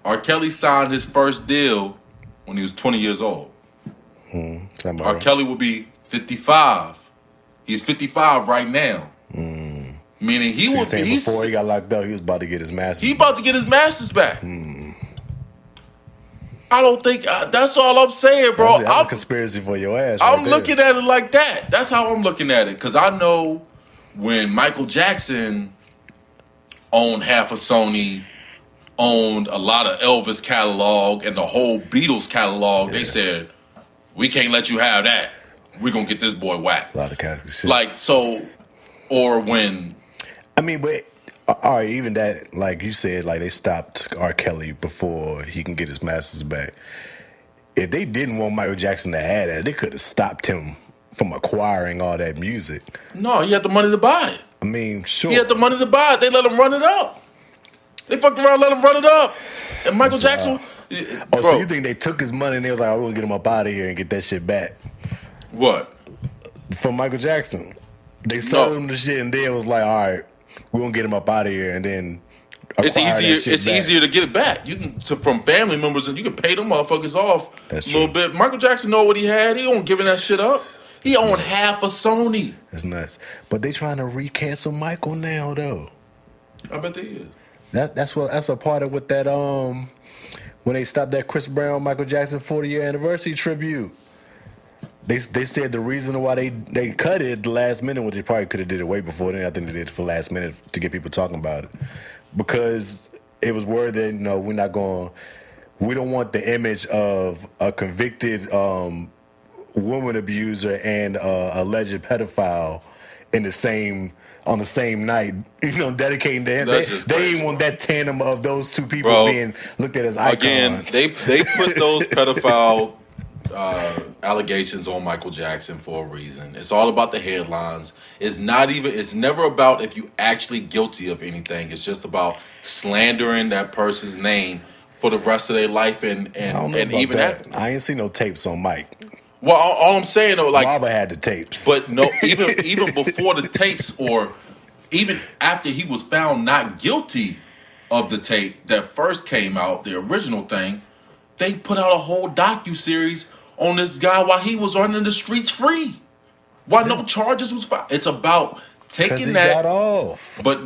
R. Kelly signed his first deal when he was 20 years old. R. Kelly will be 55. He's 55 right now. Meaning he was before he got locked up, he was about to get his masters. He about to get his masters back. I don't think that's all I'm saying, bro. I'm a conspiracy for your ass. I'm looking at it like that. That's how I'm looking at it, because I know when Michael Jackson owned half of Sony, owned a lot of Elvis catalog and the whole Beatles catalog, they said, we can't let you have that. we're gonna get this boy whacked. A lot of Catholic shit. Like so, or when I mean, but all right, even that, like you said, like they stopped R. Kelly before he can get his masters back. If they didn't want Michael Jackson to have that, they could have stopped him from acquiring all that music. no, he had the money to buy it. I mean, sure. He had the money to buy it. They let him run it up. They fucked around, let him run it up. And Michael Jackson. Oh, so you think they took his money and they was like, "I want to get him up out of here and get that shit back"? What? From Michael Jackson, they sold him the shit and then was like, "All right, we're gonna get him up out of here," and then it's easier. It's easier to get it back. You can from family members, and you can pay them motherfuckers off That's a little true. bit. Michael Jackson know what he had. He won't giving that shit up. He owned half of Sony. That's nuts. But they trying to re-cancel Michael now, though. I bet they is. That's a part of what that when they stopped that Chris Brown Michael Jackson 40-year anniversary tribute. They said the reason why they cut it the last minute, which they probably could have did it way before then. I think they did it for last minute to get people talking about it, because it was word that we don't want the image of a convicted woman abuser and alleged pedophile on the same night, dedicating to him. They didn't want that tandem of those two people being looked at as icons. Again, they put those pedophile allegations on Michael Jackson for a reason. It's all about the headlines. It's never about if you actually guilty of anything. It's just about slandering that person's name for the rest of their life and even that. I ain't seen no tapes on Mike. Well, all I'm saying though, like Baba had the tapes, but no, even before the tapes, or even after he was found not guilty of the tape that first came out, the original thing, they put out a whole docuseries on this guy while he was running the streets free, while no charges was filed. It's about taking that got off. But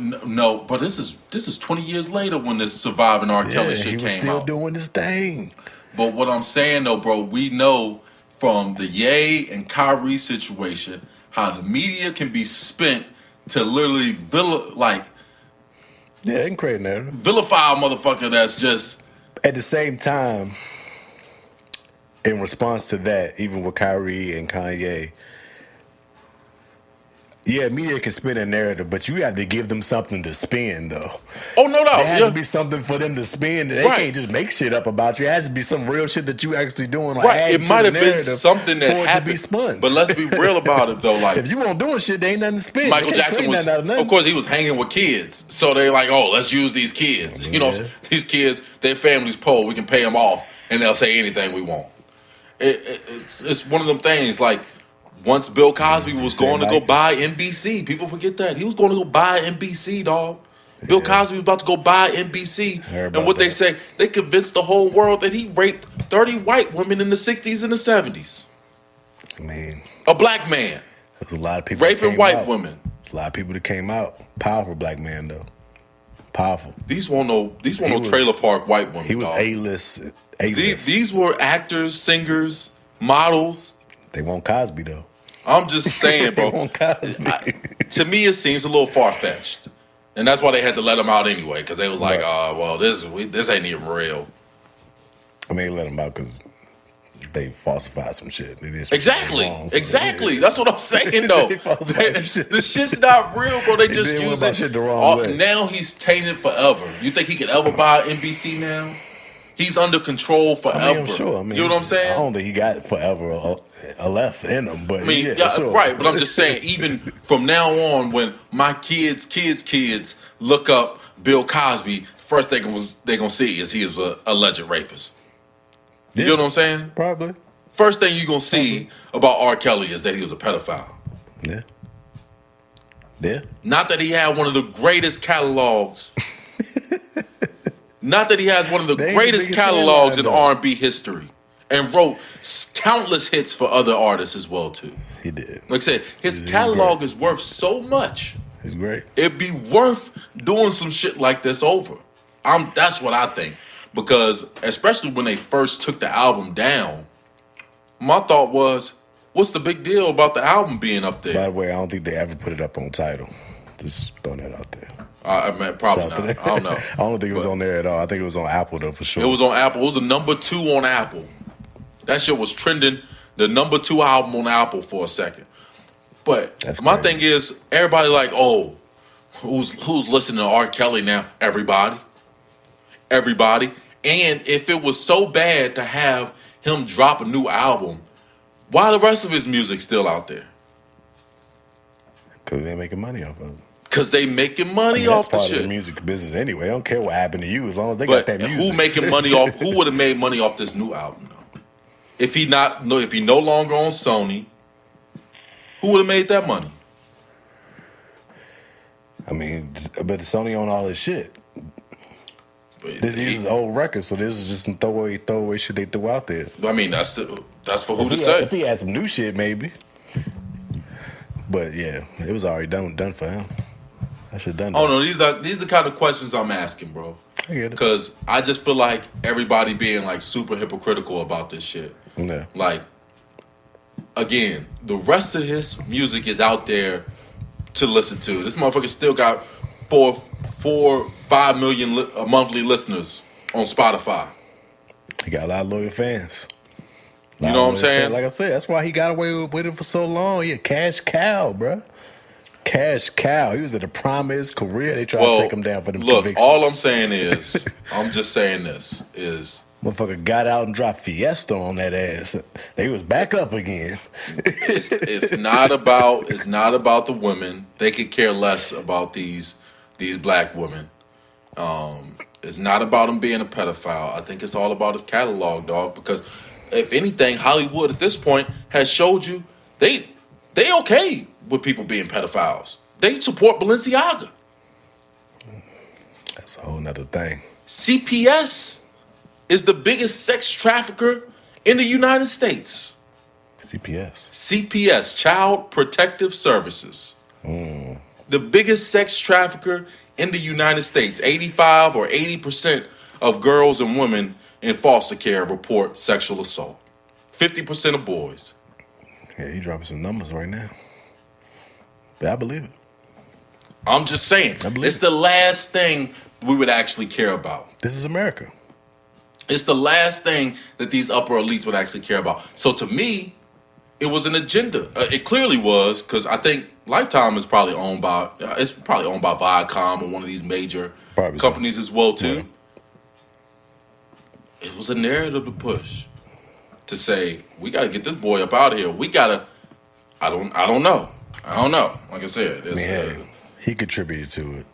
but this is 20 years later when this Surviving R. Kelly shit came out. He was still doing his thing. But what I'm saying though, bro, we know from the Ye and Kyrie situation how the media can be spent to literally it can create a narrative. Vilify a motherfucker that's just. At the same time, in response to that, even with Kyrie and Kanye, media can spin a narrative, but you have to give them something to spin, though. Oh, no doubt. There has to be something for them to spin. They can't just make shit up about you. It has to be some real shit that you actually doing. Like, right. It might have been something that happened. To be spun. But let's be real about it, though. Like, if you weren't doing shit, there ain't nothing to spin. Michael Jackson was, of course, he was hanging with kids. So they're like, oh, let's use these kids. These kids, their family's poor. We can pay them off, and they'll say anything we want. It's one of them things, like, once Bill Cosby was going to go buy NBC, people forget that. He was going to go buy NBC, dog. Bill Cosby was about to go buy NBC. And what they say, they convinced the whole world that he raped 30 white women in the 60s and the 70s. I mean, a black man. There's a lot of people raping white women. A lot of people that came out. Powerful black man, though. Powerful. These weren't no trailer park white women, He was dog. A-list. These were actors, singers, models. They want Cosby, though. I'm just saying, bro. To me, it seems a little far-fetched. And that's why they had to let him out anyway, because they was like, this ain't even real. I mean, they let him out because they falsified some shit. Exactly. That's what I'm saying, though. The shit's not real, bro. They just use that shit the wrong way. Now he's tainted forever. You think he could ever buy NBC now? He's under control forever. I'm sure. You know what I'm saying? I don't think he got forever left in him. But sure. Right. But I'm just saying, even from now on, when my kids look up Bill Cosby, first thing they're gonna see is he is an alleged rapist. You know what I'm saying? Probably. First thing you're gonna see about R. Kelly is that he was a pedophile. Yeah. Yeah. Not that he had one of the greatest catalogs. Not that he has one of the greatest catalogs in R&B history, and wrote countless hits for other artists as well too. He did. Like I said, his catalog is worth so much. He's great. It'd be worth doing some shit like this over. That's what I think, because especially when they first took the album down, my thought was, what's the big deal about the album being up there? By the way, I don't think they ever put it up on Tidal. Just throwing that out there. I mean, probably not. I don't know. I don't think it was on there at all. I think it was on Apple, though, for sure. It was on Apple. It was a number 2 on Apple. That shit was trending the number 2 album on Apple for a second. But That's my crazy. thing is, everybody like, oh, who's listening to R. Kelly now? Everybody. And if it was so bad to have him drop a new album, why the rest of his music still out there? Because they're making money off of it. Because they making money That's off the part shit. of the music business anyway. They don't care what happened to you as long as they But got that music. who making money off? Who would have made money off this new album though? If he no longer on Sony, who would have made that money? I mean, but Sony own all this shit. This is old records, so this is just some throwaway shit they threw out there. I mean, that's for who to If say. he had some new shit, maybe. But yeah, it was already done for him. I should have done. Oh no, these are the kind of questions I'm asking, bro. I get it. Because I just feel like everybody being like super hypocritical about this shit. Yeah. Like, again, the rest of his music is out there to listen to. This motherfucker still got 5 million monthly listeners on Spotify. He got a lot of loyal fans. You know what I'm saying? Like I said, that's why he got away with it for so long. He a cash cow, bro. Cash cow. He was at the prime of his career. They tried to take him down for them convictions. All I'm saying is, I'm just saying this is, motherfucker got out and dropped Fiesta on that ass. They was back up again. it's not about the women. They could care less about these black women. It's not about him being a pedophile. I think it's all about his catalog, dog. Because if anything, Hollywood at this point has showed you they okay with people being pedophiles. They support Balenciaga. That's a whole nother thing. CPS is the biggest sex trafficker in the United States. CPS, Child Protective Services. The biggest sex trafficker in the United States. 85 or 80% of girls and women in foster care report sexual assault. 50% of boys. Yeah, he dropping some numbers right now. But I believe it. I'm just saying, it's the last thing we would actually care about. This is America. It's the last thing that these upper elites would actually care about. So to me, it was an agenda. It clearly was, because I think Lifetime is probably owned by Viacom or one of these major companies as well too. Yeah. It was a narrative to push to say, we got to get this boy up out of here. We got to. I don't know. Like I said, he contributed to it.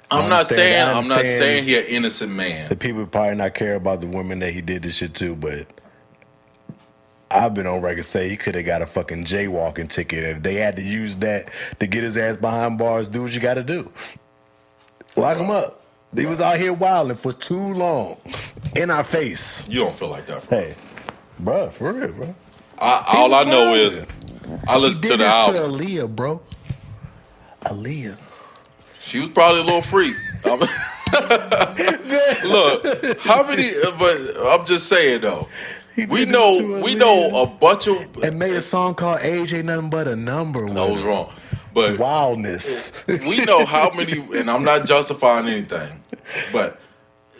I'm not saying he an innocent man. The people probably not care about the women that he did this shit to, but I've been on record say he could have got a fucking jaywalking ticket if they had to use that to get his ass behind bars. Do what you got to do. Lock him up. He was out here wilding for too long in our face. You don't feel like that, bro. Hey, bro, for real, bro. All I know is I listened to the album. To Aaliyah, bro. Aaliyah. She was probably a little freak. Look, how many? But I'm just saying though. We know a bunch of. And made a song called "Age Ain't Nothing But a Number." No, I was wrong. But it's wildness. We know how many, and I'm not justifying anything, but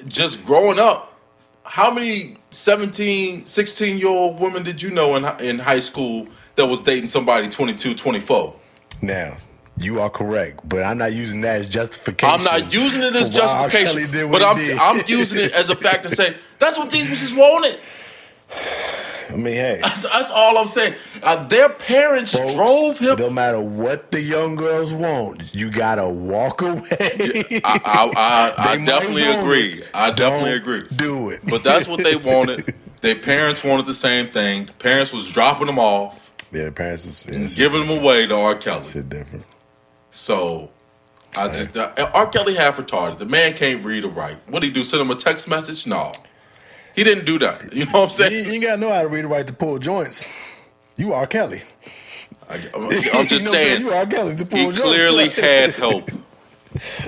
just growing up, how many 17, 16-year-old women did you know in high school that was dating somebody 22, 24? Now, you are correct, but I'm not using that as justification. I'm not using it as justification, but I'm using it as a fact to say that's what these bitches wanted. I mean, hey. That's all I'm saying. Their parents drove him. It don't matter what the young girls want. You gotta walk away. Yeah, I definitely agree. I definitely agree. Do it. But that's what they wanted. Their parents wanted the same thing. The parents was dropping them off. Yeah, the parents is giving them away to R. Kelly. Shit different. So, R. Kelly half retarded. The man can't read or write. What did he do? Send him a text message? No. He didn't do that. You know what I'm saying? You ain't gotta know how to read or write to pull joints. You R. Kelly. I'm just saying. You R. Kelly to pull joints. He clearly had help.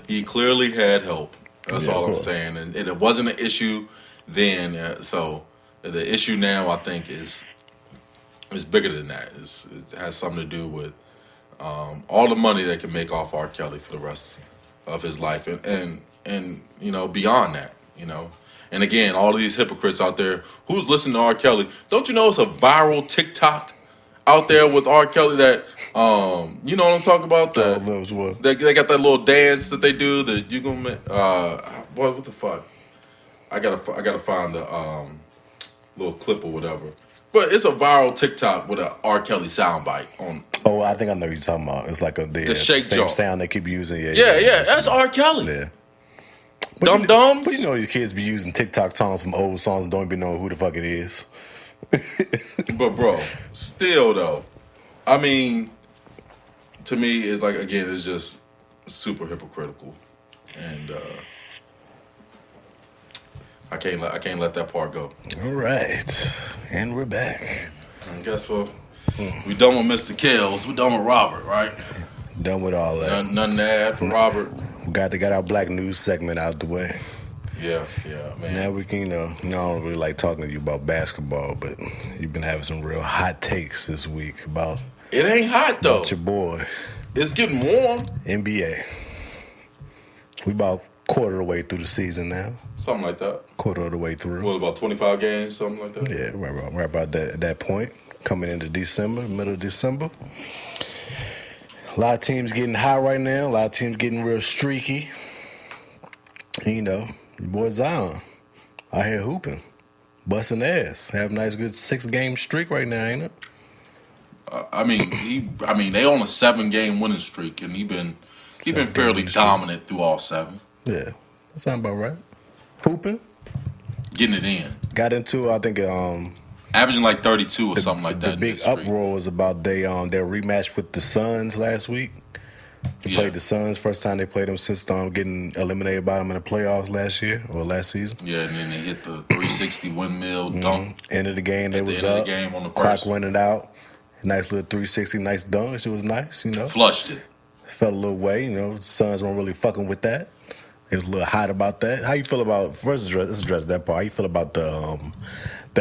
He clearly had help. That's all I'm saying. And it wasn't an issue then. So the issue now, I think, is bigger than that. It has something to do with all the money they can make off R. Kelly for the rest of his life, and beyond that, And again, all of these hypocrites out there who's listening to R. Kelly. Don't you know it's a viral TikTok out there with R. Kelly that you know what I'm talking about? They got that little dance that they do that you gonna what the fuck? I gotta find the little clip or whatever. But it's a viral TikTok with a R. Kelly soundbite on. Oh, I think I know what you're talking about. It's like the shake same jump sound they keep using. Yeah. That's R. Kelly. Yeah. Dum-dums. But you know these kids be using TikTok songs from old songs and don't even know who the fuck it is. But bro, still though, I mean, to me, it's like, again, it's just super hypocritical, and I can't let that part go. All right, and we're back. And guess what? We done with Mr. Kells. We done with Robert, right? Done with all that. Nothing to add for Robert. We got our black news segment out the way. Yeah, man. Now we can, I don't really like talking to you about basketball, but you've been having some real hot takes this week about. It ain't hot though. About your boy. It's getting warm. NBA. We about quarter of the way through the season now. Something like that. Quarter of the way through. What, about 25 games, something like that? Yeah, right about that point. Coming into December, middle of December. A lot of teams getting hot right now. A lot of teams getting real streaky. And, your boy Zion out here hooping, busting ass. Have a nice good 6-game streak right now, ain't it? They on a 7-game winning streak, and he been fairly dominant through all 7. Yeah, that sounds about right. Hooping, getting it in. Got into, I think, averaging like 32 or something like that. The big uproar was about their rematch with the Suns last week. They played the Suns first time they played them since getting eliminated by them in the playoffs last season. Yeah, and then they hit the 360 windmill dunk. End of the game, they was up. Game on the clock running out. Nice little 360, nice dunk. It was nice, Flushed it. Felt a little way, The Suns weren't really fucking with that. They was a little hot about that. How you feel about let's address that part. How you feel about the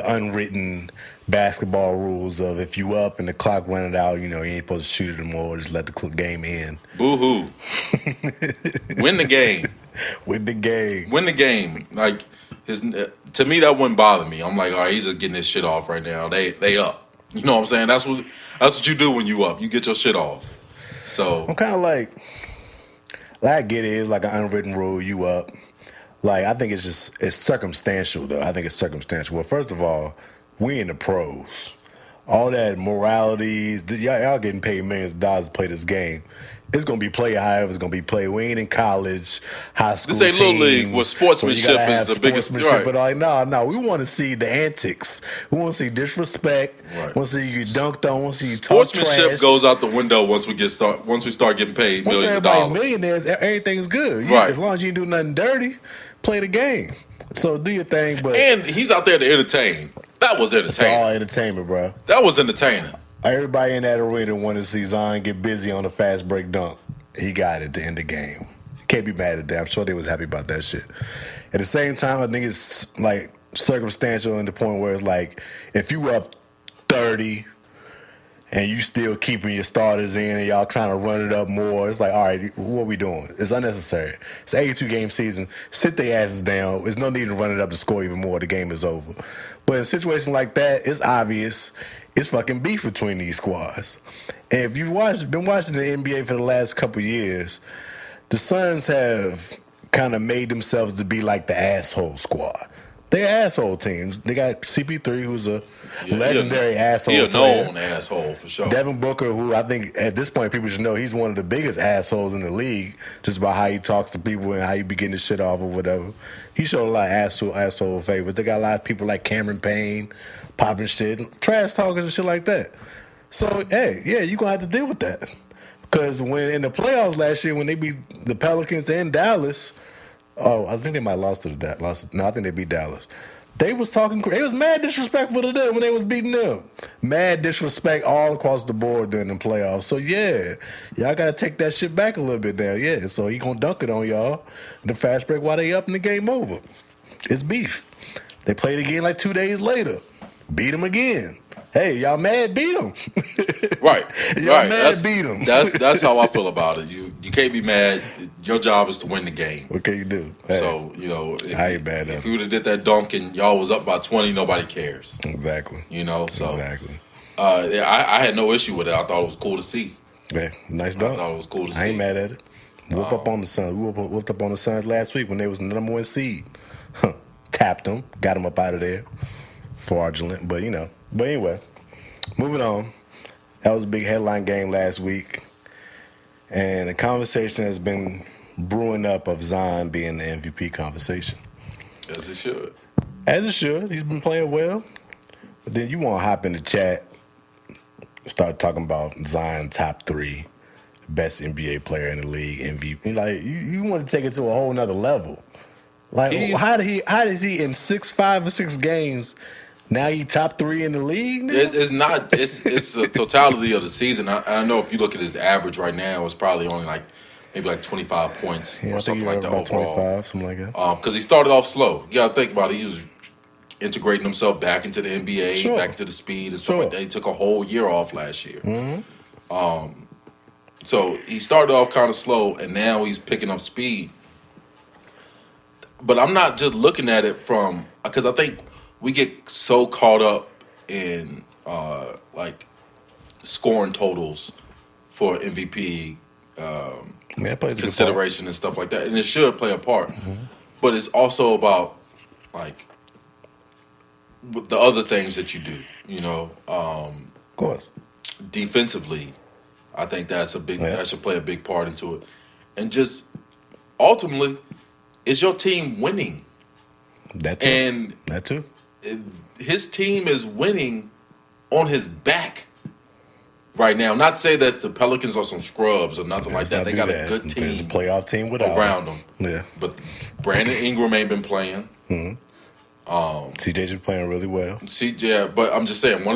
unwritten basketball rules of if you up and the clock running out, you ain't supposed to shoot it anymore. Just let the game in. Boo-hoo. Win the game. Win the game. Win the game. Like, to me, that wouldn't bother me. I'm like, all right, he's just getting his shit off right now. They up. You know what I'm saying? That's what you do when you up. You get your shit off. So I'm kind of like I get it. It's like an unwritten rule. You up. Like, I think it's circumstantial, though. I think it's circumstantial. Well, first of all, we in the pros. All that moralities, y'all getting paid millions of dollars to play this game. It's going to be played however it's going to be played. We ain't in college, high school This ain't teams, Little League where sportsmanship is the biggest. Right. But no, we want to see the antics. We want to see disrespect. Right. We want to see you get dunked on. We want to see you talk trash. Sportsmanship goes out the window once we start getting paid millions of dollars. Millionaires, everything's good. Right. As long as you ain't do nothing dirty, play the game. So do your thing. And he's out there to entertain. That was entertaining. It's all entertainment, bro. That was entertaining. Everybody in that arena wanted to see Zion get busy on the fast break dunk. He got it to end the game. Can't be mad at that. I'm sure they was happy about that shit. At the same time, I think it's like circumstantial in the point where it's like if you up 30 and you still keeping your starters in and y'all trying to run it up more, it's like, all right, what are we doing? It's unnecessary. It's an 82-game season. Sit their asses down. There's no need to run it up to score even more. The game is over. But in a situation like that, it's obvious it's fucking beef between these squads. And if you've been watching the NBA for the last couple years, the Suns have kind of made themselves to be like the asshole squad. They're asshole teams. They got CP3, who's a legendary asshole player. He's a known asshole, for sure. Devin Booker, who I think at this point people should know he's one of the biggest assholes in the league, just about how he talks to people and how he be getting his shit off or whatever. He showed a lot of asshole favors. They got a lot of people like Cameron Payne popping shit, trash talkers and shit like that. So, hey, yeah, you're going to have to deal with that. Because when in the playoffs last year, when they beat the Pelicans in Dallas, I think they might have lost to Dallas. No, I think they beat Dallas. They was talking. It was mad disrespectful to them when they was beating them. Mad disrespect all across the board during the playoffs. So yeah, y'all gotta take that shit back a little bit now. Yeah, so he gonna dunk it on y'all. The fast break while they up and the game over. It's beef. They played again like 2 days later. Beat them again. Hey, y'all mad? Beat them. Right. Y'all mad? Beat them. That's how I feel about it. You can't be mad. your job is to win the game. What can you do? Hey, So, I ain't bad at if it. you would have did that dunk and y'all was up by 20, nobody cares. Exactly. So Exactly. I had no issue with it. I thought it was cool to see. Yeah, nice I dunk. thought it was cool to see. I ain't mad at it. Whoop up on the Suns. We whooped up on the Suns last week when they was the number 1 seed. Tapped them, got them up out of there. Fraudulent, but But anyway, moving on. That was a big headline game last week. And the conversation has been brewing up of Zion being the MVP conversation. As it should. As it should. He's been playing well. But then you want to hop in the chat, start talking about Zion top 3, best NBA player in the league, MVP. Like, you want to take it to a whole nother level. Like, how did he in 5 or 6 games, now he top 3 in the league now? It's the totality of the season. I know if you look at his average right now, it's probably only maybe 25 points or something like that overall. 25, something like that. Because he started off slow. You got to think about it. He was integrating himself back into the NBA, back into the speed and stuff like that. He took a whole year off last year. Mm-hmm. So he started off kind of slow, and now he's picking up speed. But I'm not just looking at it because I think we get so caught up in scoring totals for MVP consideration and stuff like that, and it should play a part. Mm-hmm. But it's also about the other things that you do. Of course, defensively, I think that should play a big part into it, and just ultimately, is your team winning? That too. And that too. His team is winning on his back right now. Not to say that the Pelicans are some scrubs or nothing like that. They got a good team. There's a playoff team around them. Yeah. But Brandon Ingram ain't been playing. Mm-hmm. CJ's been playing really well. But I'm just saying one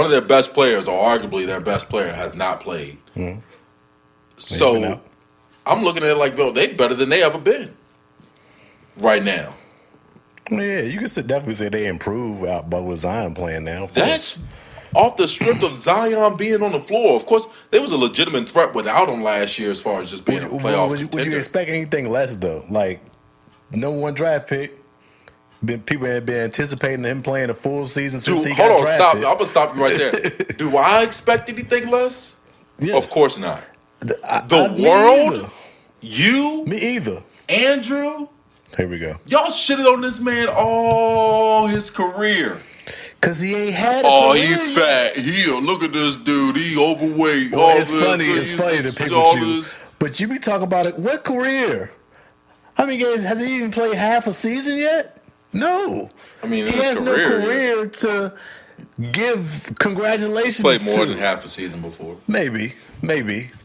of their best players, or arguably their best player, has not played. Mm-hmm. So I'm looking at it like, they better than they ever been right now. Yeah, you can definitely say they improve out by with Zion playing now. That's off the strength of Zion being on the floor. Of course, there was a legitimate threat without him last year as far as just being a playoff contender. Would you expect anything less, though? Like, number 1 draft pick. People have been anticipating him playing a full season since he got drafted. Stop. I'm going to stop you right there. Do I expect anything less? Yeah. Of course not. The world, you, me either. Andrew, here we go. Y'all shitted on this man all his career. Cause he ain't had a career. He's fat. Look at this dude. He overweight. Well, it's funny to pick with you. But you be talking about it. What career? How many games has he even played half a season yet? No. I mean, he has no career to give congratulations to. He's played more than half a season before. Maybe.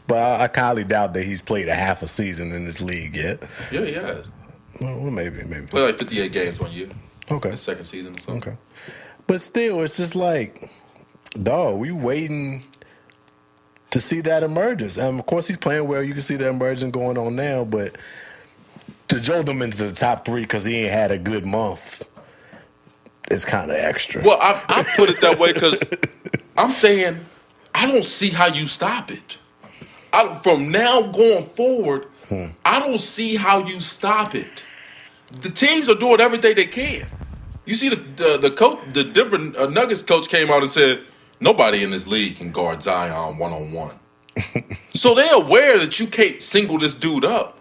But I highly doubt that he's played a half a season in this league yet. Yeah, he has. Well, maybe. Played 58 games 1 year. Okay. His second season or something. Okay. But still, it's just like, dog, we waiting to see that emergence. And of course, he's playing well. You can see the emergence going on now. But to jolt him into the top 3 because he ain't had a good month is kind of extra. Well, I put it that way because I'm saying I don't see how you stop it. From now going forward, I don't see how you stop it. The teams are doing everything they can. You see, the coach, the Denver Nuggets coach came out and said nobody in this league can guard Zion 1-on-1. So they're aware that you can't single this dude up.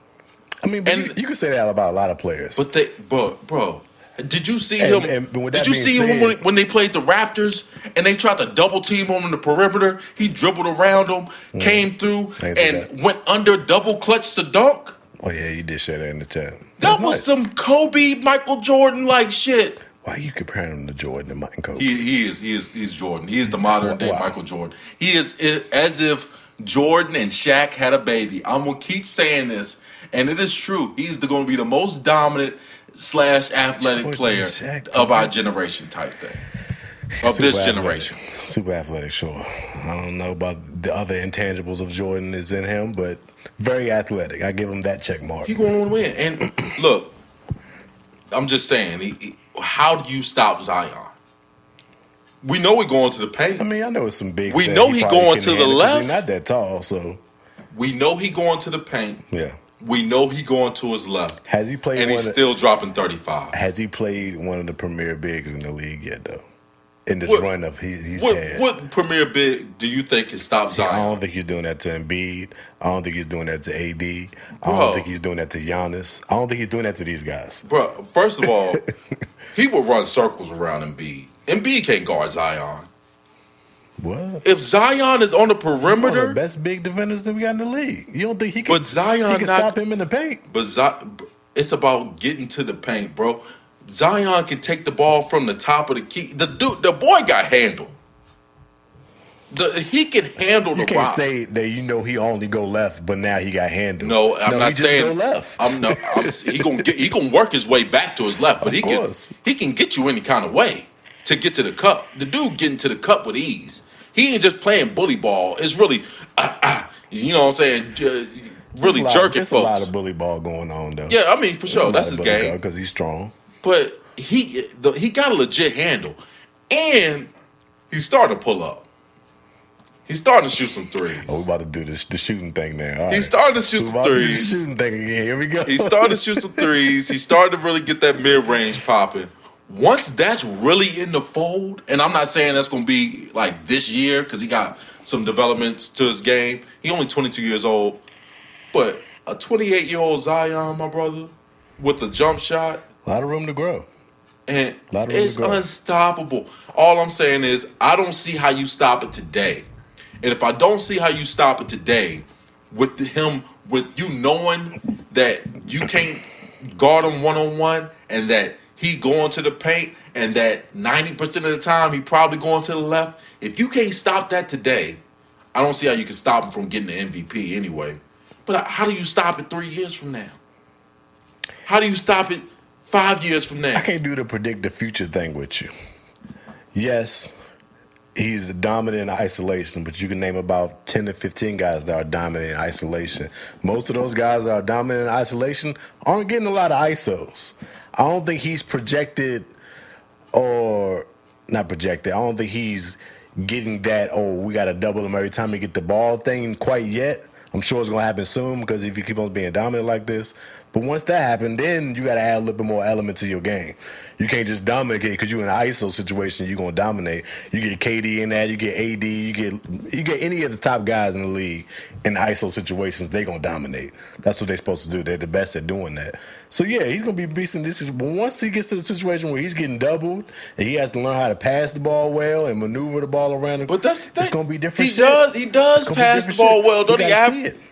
I mean, you can say that about a lot of players. But bro, did you see him? Did you see him when they played the Raptors and they tried to double team him in the perimeter? He dribbled around them, came through, and went under double clutch to dunk. Oh yeah, you did say that in the chat. That was some Kobe, Michael Jordan like shit. Why are you comparing him to Jordan and Kobe? He's Jordan. He is the modern day Michael Jordan. He is as if Jordan and Shaq had a baby. I'm gonna keep saying this, and it is true. He's going to be the most dominant / athletic player of our generation, type thing. Of this generation. Super athletic, sure. I don't know about the other intangibles of Jordan is in him, but very athletic. I give him that check mark. He's going to win. And look, I'm just saying, how do you stop Zion? We know he's going to the paint. I mean, I know it's some big. We know he's going to the left. He's not that tall, so. We know he's going to the paint. Yeah. We know he going to his left. Has he played? And he's still dropping 35. Has he played one of the premier bigs in the league yet, though? In this run of he's had. What premier big do you think can stop Zion? I don't think he's doing that to Embiid. I don't think he's doing that to AD. I don't think he's doing that to Giannis. I don't think he's doing that to these guys. Bro, first of all, he will run circles around Embiid. Embiid can't guard Zion. What? If Zion is on the perimeter, one of the best big defenders that we got in the league. You don't think he can? But Zion he can stop him in the paint. But it's about getting to the paint, bro. Zion can take the ball from the top of the key. The boy got handled. He can handle the rock. You can't say that he only go left, but now he got handled. No, I'm not saying go left. He gonna work his way back to his left, but he can get you any kind of way to get to the cup. The dude getting to the cup with ease. He ain't just playing bully ball. It's really, you know what I'm saying? Really jerking folks. There's a lot of bully ball going on, though. Yeah, I mean, for sure. That's his game. Because he's strong. But he got a legit handle. And he's starting to pull up. He's starting to shoot some threes. Oh, we're about to do the shooting thing now. All he's starting to shoot some threes. The shooting thing again. Here we go. He's starting to shoot some threes. He's starting to really get that mid-range popping. Once that's really in the fold, and I'm not saying that's going to be like this year because he got some developments to his game. He's only 22 years old. But a 28-year-old Zion, my brother, with a jump shot. A lot of room to grow. And it's unstoppable. All I'm saying is I don't see how you stop it today. And if I don't see how you stop it today, with you knowing that you can't guard him one-on-one and that he going to the paint and that 90% of the time he probably going to the left, if you can't stop that today, I don't see how you can stop him from getting the MVP anyway. But how do you stop it 3 years from now? How do you stop it 5 years from now? I can't do the predict the future thing with you. Yes, he's dominant in isolation, but you can name about 10 to 15 guys that are dominant in isolation. Most of those guys that are dominant in isolation aren't getting a lot of ISOs. I don't think he's projected or not projected. I don't think he's getting that, we got to double him every time we get the ball thing quite yet. I'm sure it's going to happen soon because if you keep on being dominant like this. But once that happens, then you got to add a little bit more element to your game. You can't just dominate because you're in an ISO situation, you're going to dominate. You get KD in that, you get AD, you get any of the top guys in the league in ISO situations, they're going to dominate. That's what they're supposed to do. They're the best at doing that. So, yeah, he's going to be beasting this. But once he gets to the situation where he's getting doubled and he has to learn how to pass the ball well and maneuver the ball around him, but that's the thing. It's going to be different. He does pass the ball well. Don't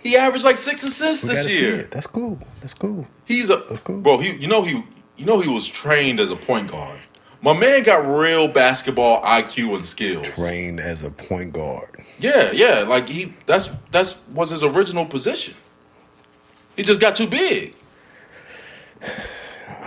he averaged like 6 assists this year. That's cool. That's cool. That's cool. Bro, he was trained as a point guard. My man got real basketball IQ and skills. Trained as a point guard. Yeah. Like that's was his original position. He just got too big.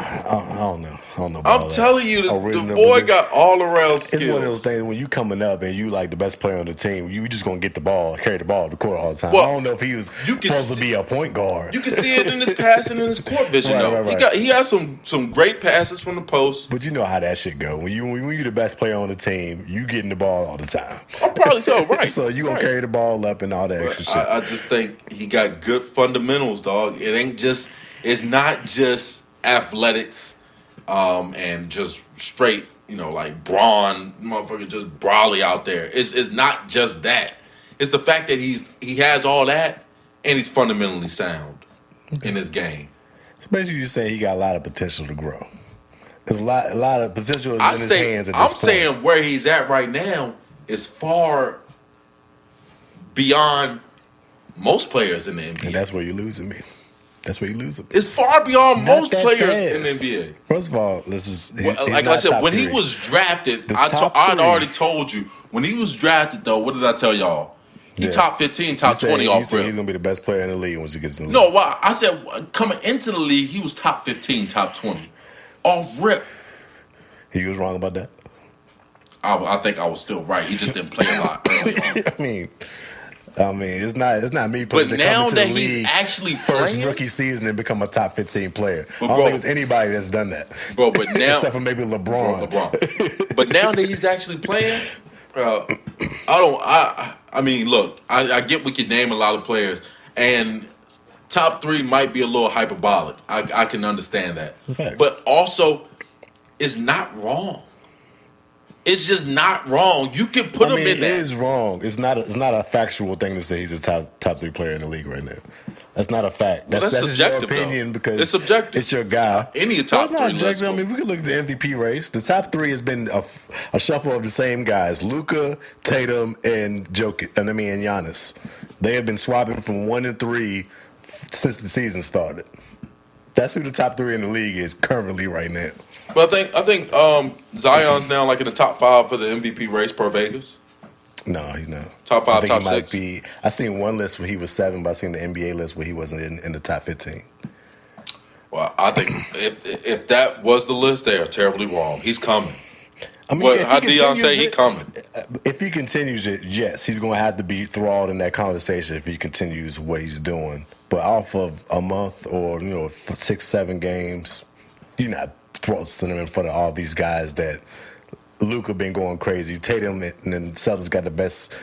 I don't know. I'm telling you, the boy got all around skills. It's one of those things when you coming up and you like the best player on the team, you just gonna get the ball, carry the ball to the court all the time. Well, I don't know if he was supposed to be a point guard. You can see it in his passing and his court vision. Right. He got some great passes from the post. But you know how that shit go. When you're the best player on the team, you getting the ball all the time. I'm probably so right. So you gonna carry the ball up and all that extra shit. I just think he got good fundamentals, dog. It's not just athletics. And just straight, like brawn, motherfucker, just brawly out there. It's not just that. It's the fact that he has all that, and he's fundamentally sound in his game. So basically, you're saying he got a lot of potential to grow. There's a lot of potential in his hands at this point. I'm saying where he's at right now is far beyond most players in the NBA. And that's where you're losing me. That's where you lose him. It's far beyond most players in the NBA. First of all, like I said, when he was drafted, I'd already told you. When he was drafted, though, what did I tell y'all? He top 15, top 20 off rip. He's going to be the best player in the league once he gets in the league. No, I said coming into the league, he was top 15, top 20. Off rip. He was wrong about that? I think I was still right. He just didn't play a lot early on. I mean, it's not me. But now that he's actually first playing, rookie season and become a top 15 player, I don't think there's anybody that's done that. Bro, but now except for maybe LeBron. But now that he's actually playing, I mean, look, I get we can name a lot of players, and top 3 might be a little hyperbolic. I can understand that. Facts. But also, it's not wrong. It's just not wrong. You can put him in It there. is wrong. It's not a factual thing to say he's a top 3 player in the league right now. That's not a fact. Well, that's just subjective, your opinion though. because It's subjective. It's your guy. Any top Well, 3 it's not list. objective. We can look at the MVP race. The top 3 has been a shuffle of the same guys: Luka, Tatum, and Jokic. And Giannis. They have been swapping from 1 and 3 since the season started. That's who the top 3 in the league is currently right now. But I think Zion's now like in the top 5 for the MVP race per Vegas. No, he's not. Top 5, top he might 6. be. I seen one list where he was 7, but I seen the NBA list where he wasn't in the top 15. Well, I think if that was the list, they are terribly wrong. He's coming. How Deion say he coming? If he continues it, yes, he's going to have to be enthralled in that conversation if he continues what he's doing. But off of a month or 6, 7 games, you're not thrusting him in front of all these guys that Luka been going crazy. Tatum and then Celtics got the best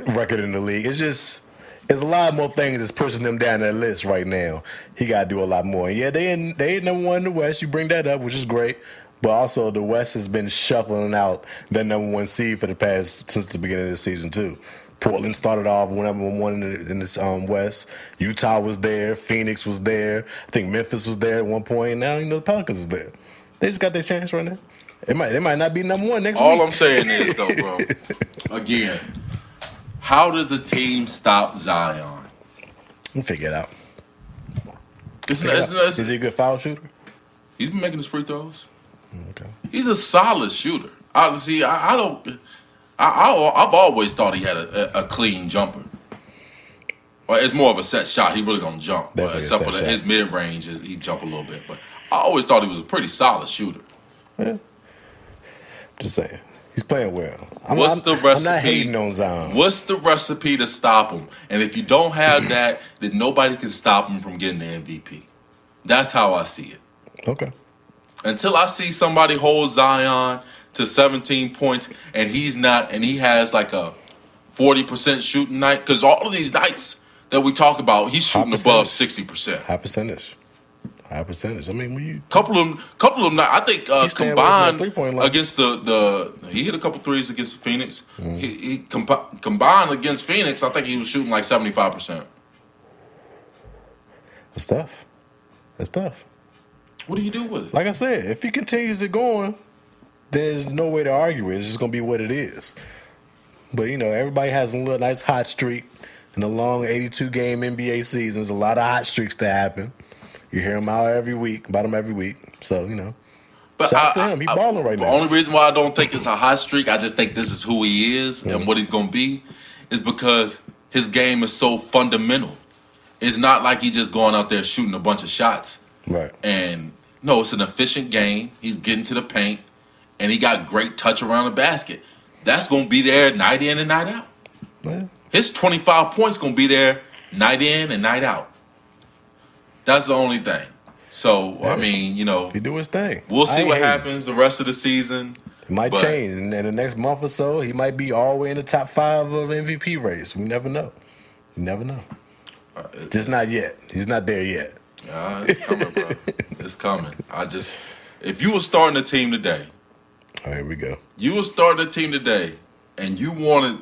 record in the league. It's a lot more things that's pushing them down that list right now. He got to do a lot more. And yeah, they ain't number 1 in the West. You bring that up, which is great. But also the West has been shuffling out the number 1 seed for the past since the beginning of the season too. Portland started off number 1 in this West. Utah was there. Phoenix was there. I think Memphis was there at one point. And now the Pelicans is there. They just got their chance right now. It might not be number 1 next week. All I'm saying is though, bro. Again, how does a team stop Zion? We'll figure it out. Is he a good foul shooter? He's been making his free throws. Okay. He's a solid shooter. I've always thought he had a clean jumper. Well, it's more of a set shot. He really don't jump, but except for his mid range, he jump a little bit. But I always thought he was a pretty solid shooter. Yeah. Just saying, he's playing well. What's the recipe? I'm not hating on Zion. What's the recipe to stop him? And if you don't have that, then nobody can stop him from getting the MVP. That's how I see it. Okay. Until I see somebody hold Zion to 17 points and he's not, and he has like a 40% shooting night, because all of these nights that we talk about, he's shooting above 60%. High percentage. I mean, when you couple of them. I think combined against he hit a couple threes against Phoenix. Mm-hmm. He combined against Phoenix. I think he was shooting like 75%. That's tough. What do you do with it? Like I said, if he continues it going, there's no way to argue it. It's just gonna be what it is. But everybody has a little nice hot streak in a long 82-game NBA season. There's a lot of hot streaks to happen. You hear him out every week, about him every week. So, But shout out to him. He's balling right now. The only reason why I don't think it's a hot streak, I just think this is who he is and what he's going to be, is because his game is so fundamental. It's not like he's just going out there shooting a bunch of shots. Right. And, no, it's an efficient game. He's getting to the paint, and he got great touch around the basket. That's going to be there night in and night out. Man. His 25 points going to be there night in and night out. That's the only thing. So, I mean, if he do his thing. We'll see what happens the rest of the season. It might change. In the next month or so, he might be all the way in the top 5 of the MVP race. We never know. Just not yet. He's not there yet. It's coming, bro. It's coming. If you were starting a team today. Oh, here we go. You were starting a team today, and you wanted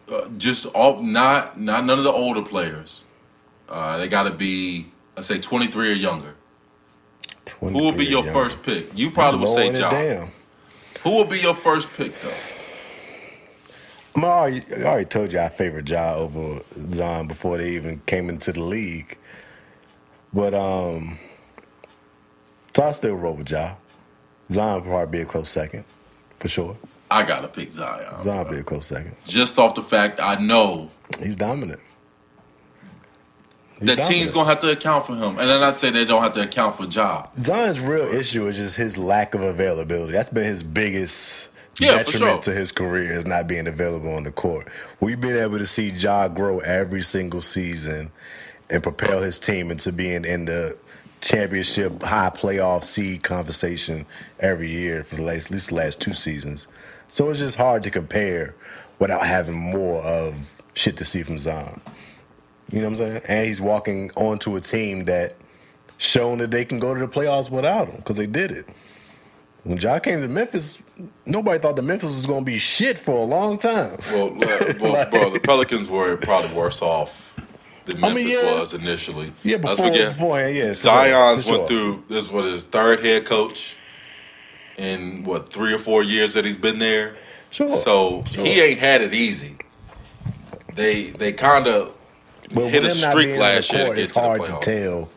not none of the older players. They got to be, let's say, 23 or younger. Who will be your first pick? You probably would say Ja. Who will be your first pick, though? I already told you I favored Ja over Zion before they even came into the league. But so I still roll with Ja. Zion will probably be a close second, for sure. I gotta pick Zion. Zion will be a close second. Just off the fact I know he's dominant. The team's gonna have to account for him, and then I'd say they don't have to account for Ja. Zion's real issue is just his lack of availability. That's been his biggest detriment to his career, is not being available on the court. We've been able to see Ja grow every single season and propel his team into being in the championship high playoff seed conversation every year for at least the last 2 seasons. So it's just hard to compare without having more of shit to see from Zion. You know what I'm saying? And he's walking onto a team that shown that they can go to the playoffs without him because they did it. When Ja came to Memphis, nobody thought the Memphis was going to be shit for a long time. Bro, the Pelicans were probably worse off than I mean, Memphis was initially. yeah, Let's forget beforehand, yeah, for sure, for Zion's went sure. through this was his third head coach in 3 or 4 years that he's been there. Sure, So sure. he ain't had it easy. They kind of But hit with a him not streak being on the last year to court, get it's to the hard to playoffs. tell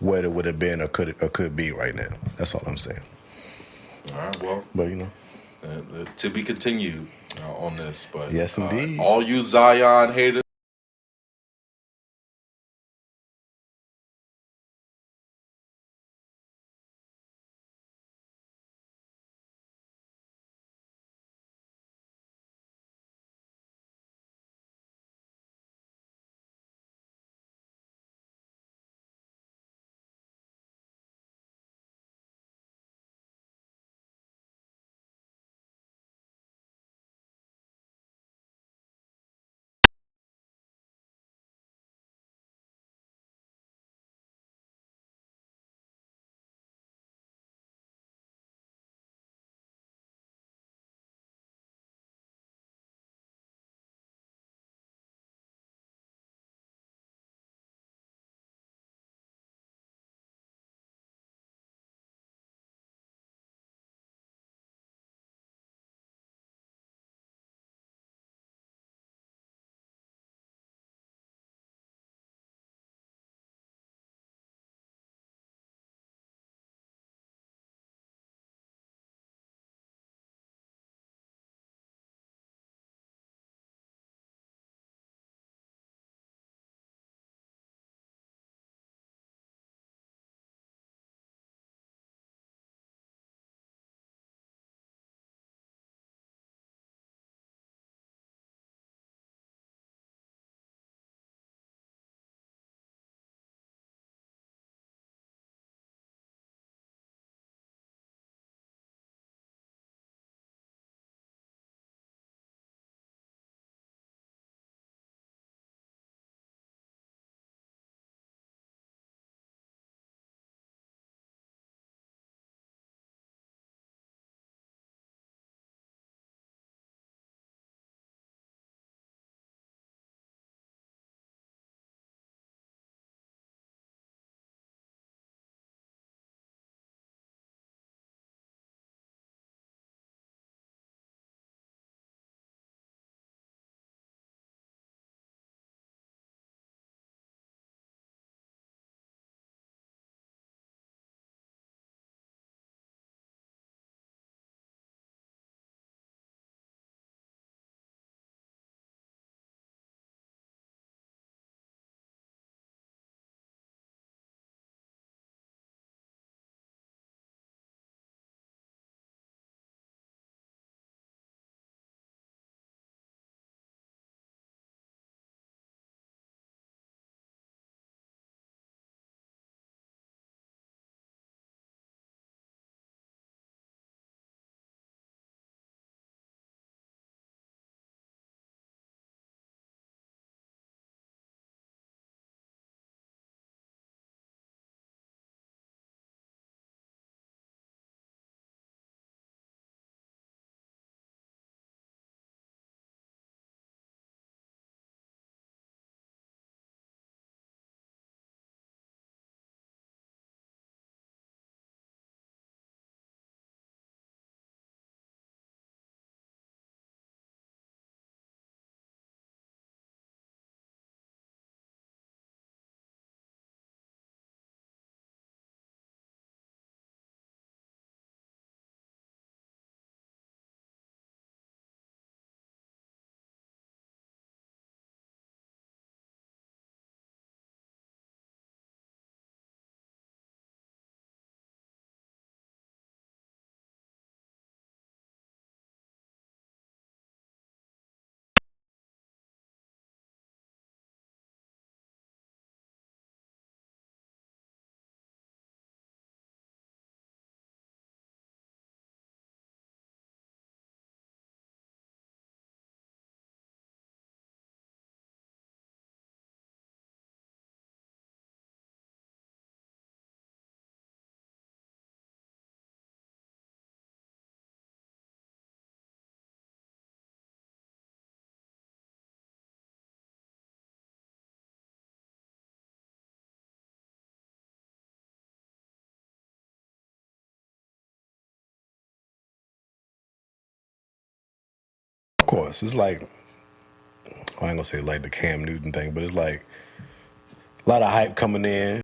what it would have been or could be right now. That's all I'm saying. All right, well, But you know, to be continued on this. But yes, indeed. all you Zion haters. months. It's like, I ain't gonna say like the Cam Newton thing, but it's like a lot of hype coming in.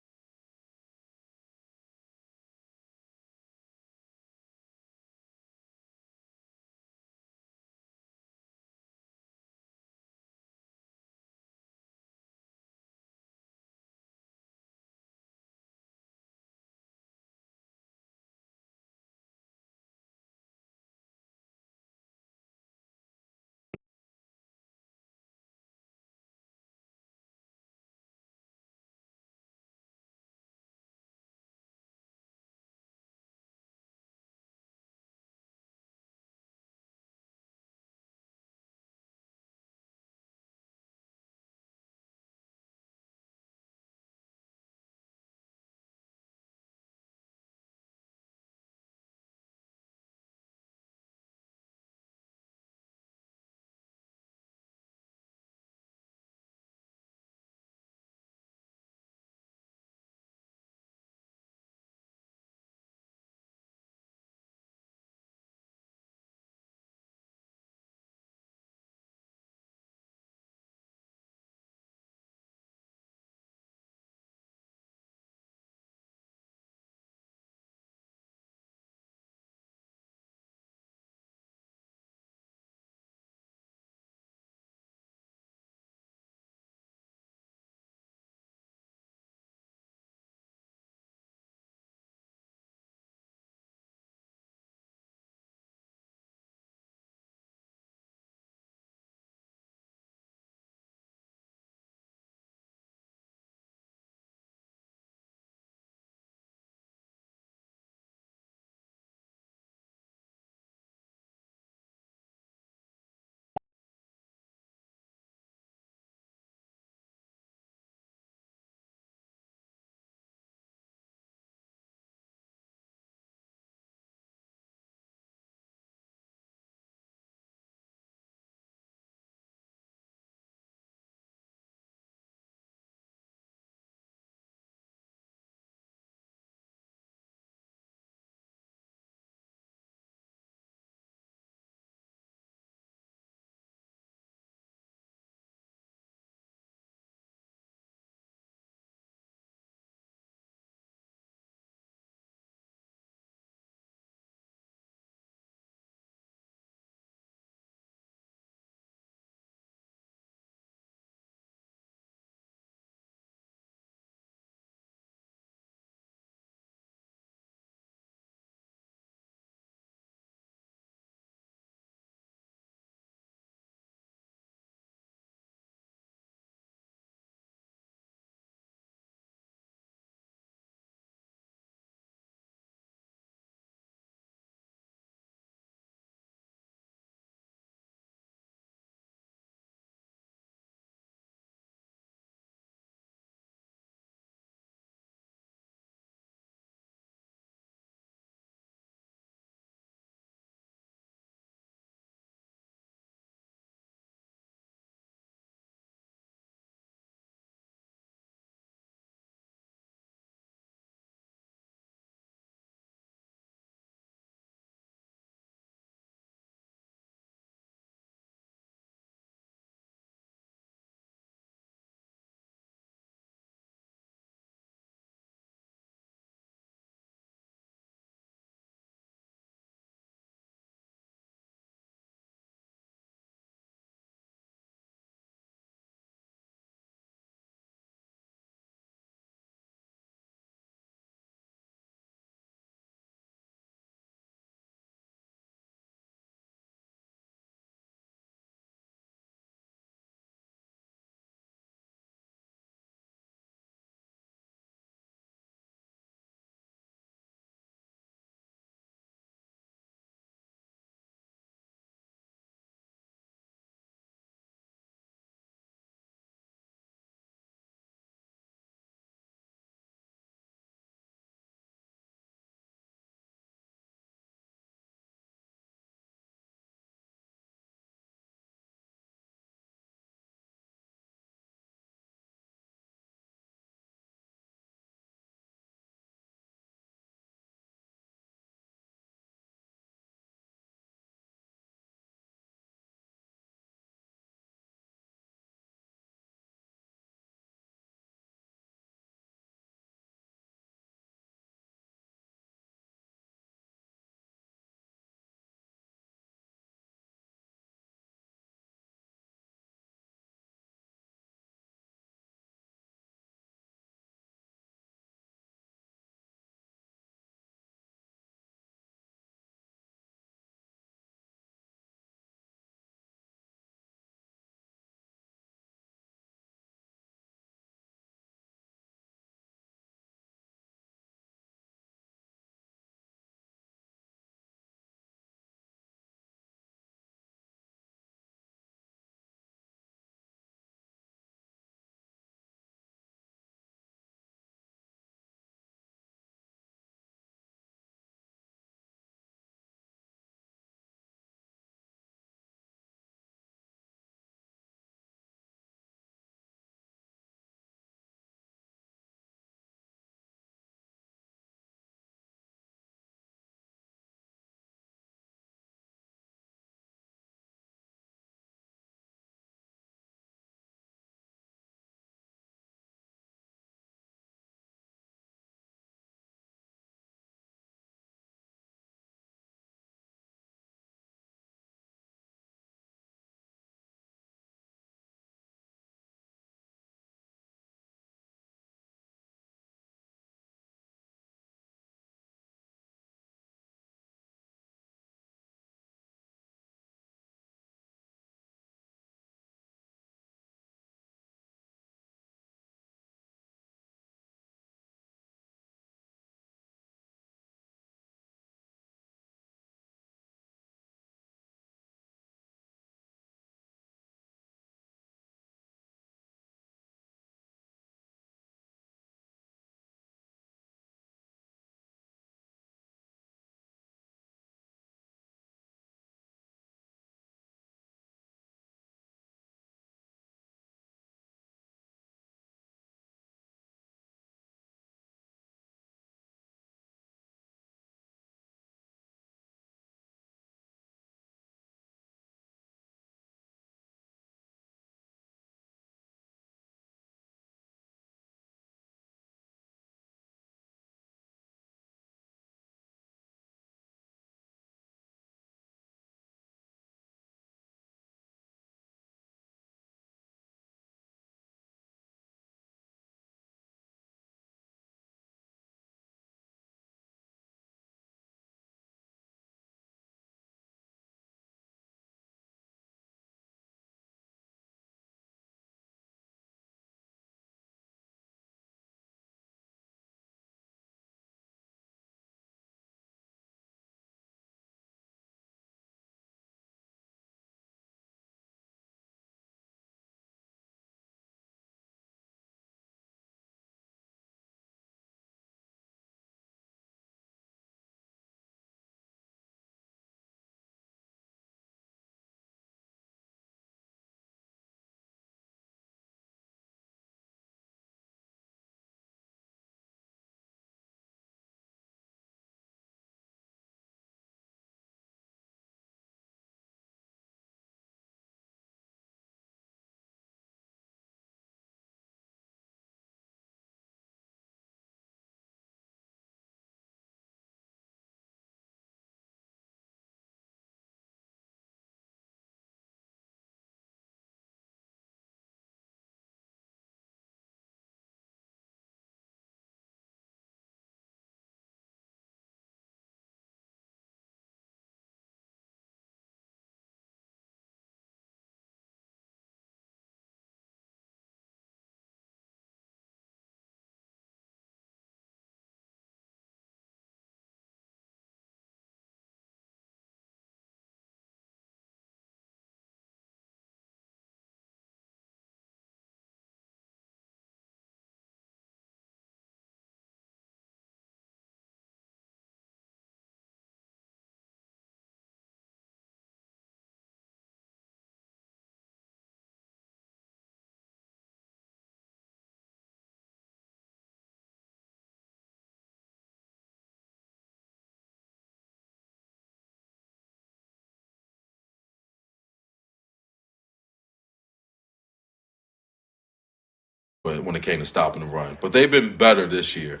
when it came to stopping the run. But they've been better this year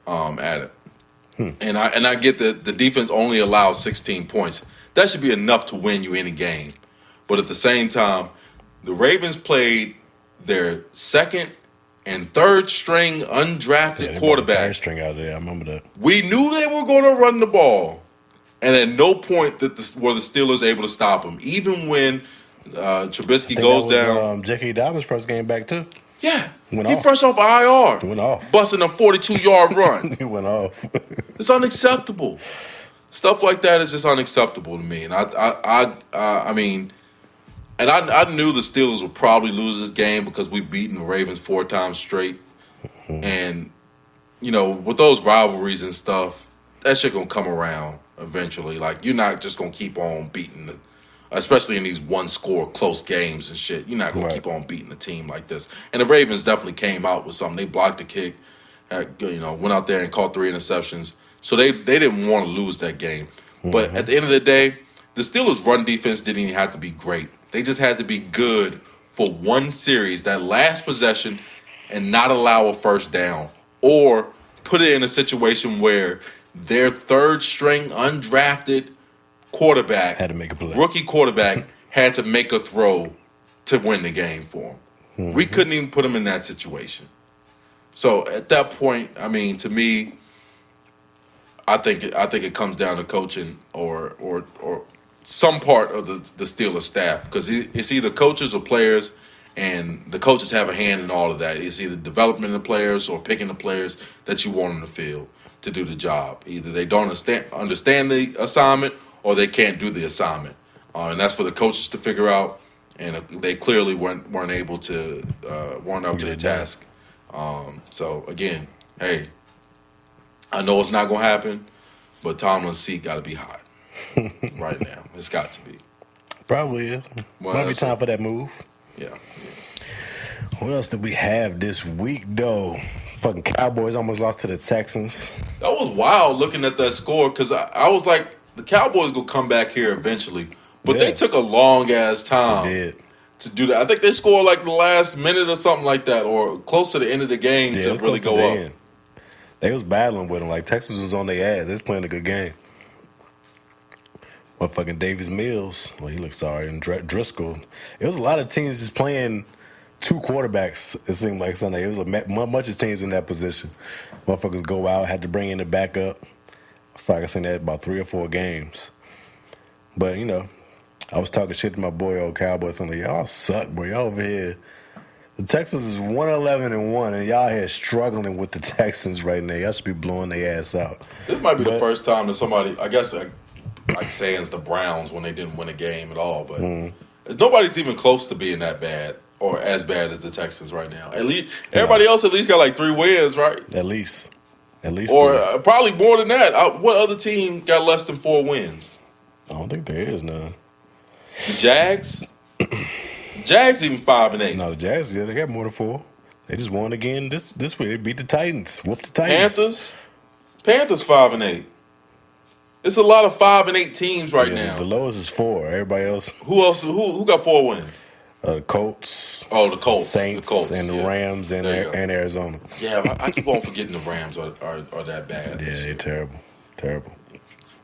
at it. And I get that the defense only allows 16 points. That should be enough to win you any game. But at the same time, the Ravens played their second and third string undrafted quarterback. Third string out there, I remember that. We knew they were going to run the ball, and at no point were the Steelers able to stop them. Even when Trubisky goes down. J.K. Dobbins' first game back too. Yeah, Went he off. fresh off IR. Went off. Busting a 42-yard run. He went off. It's unacceptable. Stuff like that is just unacceptable to me. And I mean, and I knew the Steelers would probably lose this game because we've beaten the Ravens 4 times straight. And, you know, with those rivalries and stuff, that shit gonna come around eventually. Like, you're not just gonna keep on beating the, especially in these one-score close games and shit. You're not gonna keep on beating a team like this. And the Ravens definitely came out with something. They blocked the kick, went out there and caught 3 interceptions. So they didn't want to lose that game. But at the end of the day, the Steelers' run defense didn't even have to be great. They just had to be good for one series, that last possession, and not allow a first down. Or put it in a situation where their third string undrafted quarterback had to make a play. Rookie quarterback had to make a throw to win the game for him. We couldn't even put him in that situation. So at that point, I mean, to me, I think it comes down to coaching or some part of the Steelers staff, because it's either coaches or players, and the coaches have a hand in all of that. It's either development of the players or picking the players that you want on the field to do the job. Either they don't understand the assignment or they can't do the assignment, and that's for the coaches to figure out. And they clearly weren't able to weren't up to the task. So again, hey, I know it's not gonna happen, but Tomlin's seat got to be hot right now. It's got to be. Probably is. Might be time for that move. Yeah. What else did we have this week, though? Fucking Cowboys almost lost to the Texans. That was wild looking at that score, because I was like, the Cowboys will come back here eventually. But they took a long-ass time to do that. I think they scored like the last minute or something like that, or close to the end of the game to really go up. End. They was battling with them. Like, Texas was on their ass. They was playing a good game. Motherfucking Davis Mills. Well, he looked sorry. And Driscoll. It was a lot of teams just playing 2 quarterbacks, it seemed like Sunday. It was a bunch of teams in that position. Motherfuckers go out, had to bring in the backup. I feel like I seen that about 3 or 4 games. But, you know, I was talking shit to my boy, old Cowboy, from like, y'all suck, bro. Y'all over here. The Texans is 1-11-1, and y'all here struggling with the Texans right now. Y'all should be blowing their ass out. This might be the first time that somebody, I guess, like saying it's the Browns when they didn't win a game at all, but nobody's even close to being that bad or as bad as the Texans right now. At least everybody else at least got like 3 wins, right? At least, or probably more than that. What other team got less than 4 wins? I don't think there is none. The Jags. Jags even 5-8. No, the Jags, they got more than 4. They just won again this week. They beat the Titans. Whooped the Titans. Panthers 5-8. It's a lot of 5-8 teams right now. The lowest is 4. Everybody else. Who else? Who got 4 wins? The Colts. Oh, the Colts. Saints, the Colts, and the Rams and Arizona. Yeah, I keep on forgetting the Rams are that bad. Yeah, they're terrible. Terrible.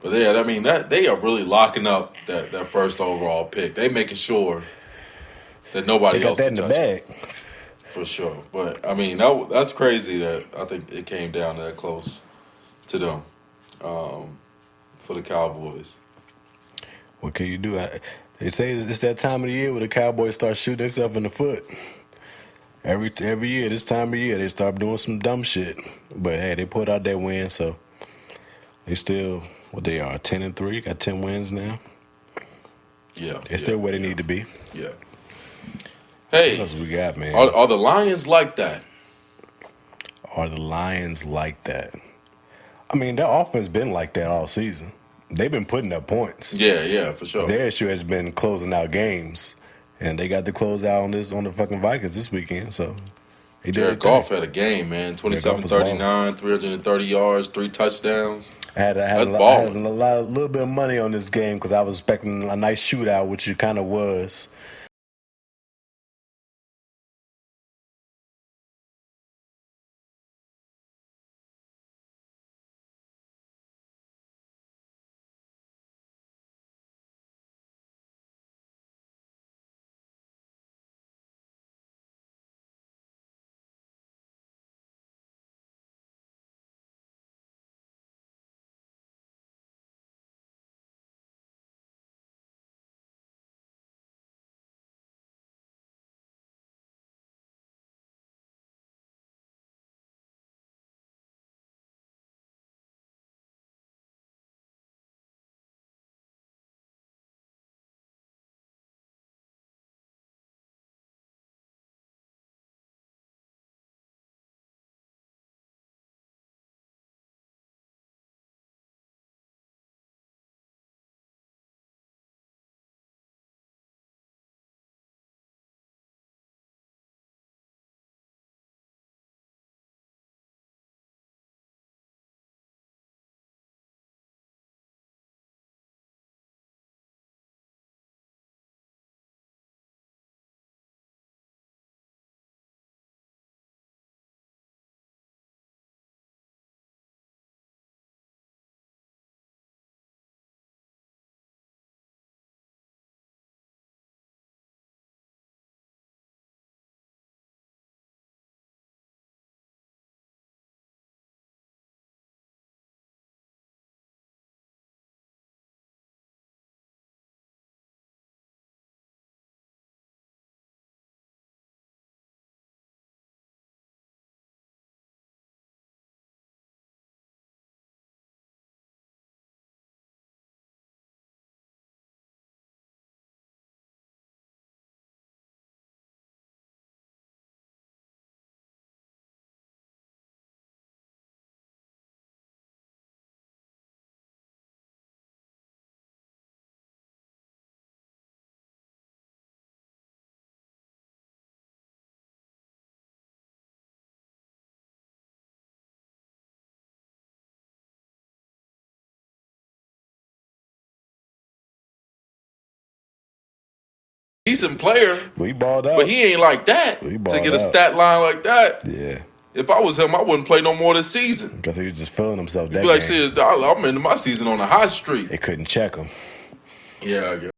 But yeah, I mean, they are really locking up that first overall pick. They making sure that nobody else can touch it. For sure. But, I mean, that's crazy that I think it came down that close to them for the Cowboys. What can you do? They say it's that time of the year where the Cowboys start shooting themselves in the foot. Every year, this time of year, they start doing some dumb shit. But, hey, they put out that win, so they still, what they are, 10-3, got 10 wins now. Yeah. They're still where they need to be. Yeah. Hey, what else we got, man? Are the Lions like that? Are the Lions like that? I mean, their offense been like that all season. They've been putting up points. Yeah, for sure. Their issue has been closing out games, and they got to close out on the fucking Vikings this weekend. So they did. Jared Goff had a game, man. 27-39, 330 yards, 3 touchdowns. I had a little bit of money on this game because I was expecting a nice shootout, which it kind of was. decent player, But he balled out. but he ain't like that He to balled get a out. stat line like that. Yeah. If I was him, I wouldn't play no more this season. Because he was just feeling himself You'd that be like, game. "Shit, I'm into my season on a high streak." They couldn't check him. Yeah, I guess.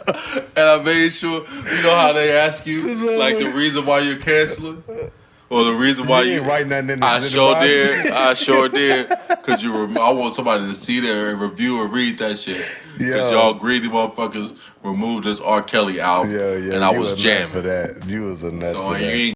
And I made sure, you know how they ask you, like the reason why you're canceling? Or the reason why you ain't write nothing in I the sure box. did. I sure did. Cause I want somebody to see that and review and read that shit. Cause y'all greedy motherfuckers removed this R. Kelly album, and I was a nut jamming. for that. You was a nut So for you that. ain't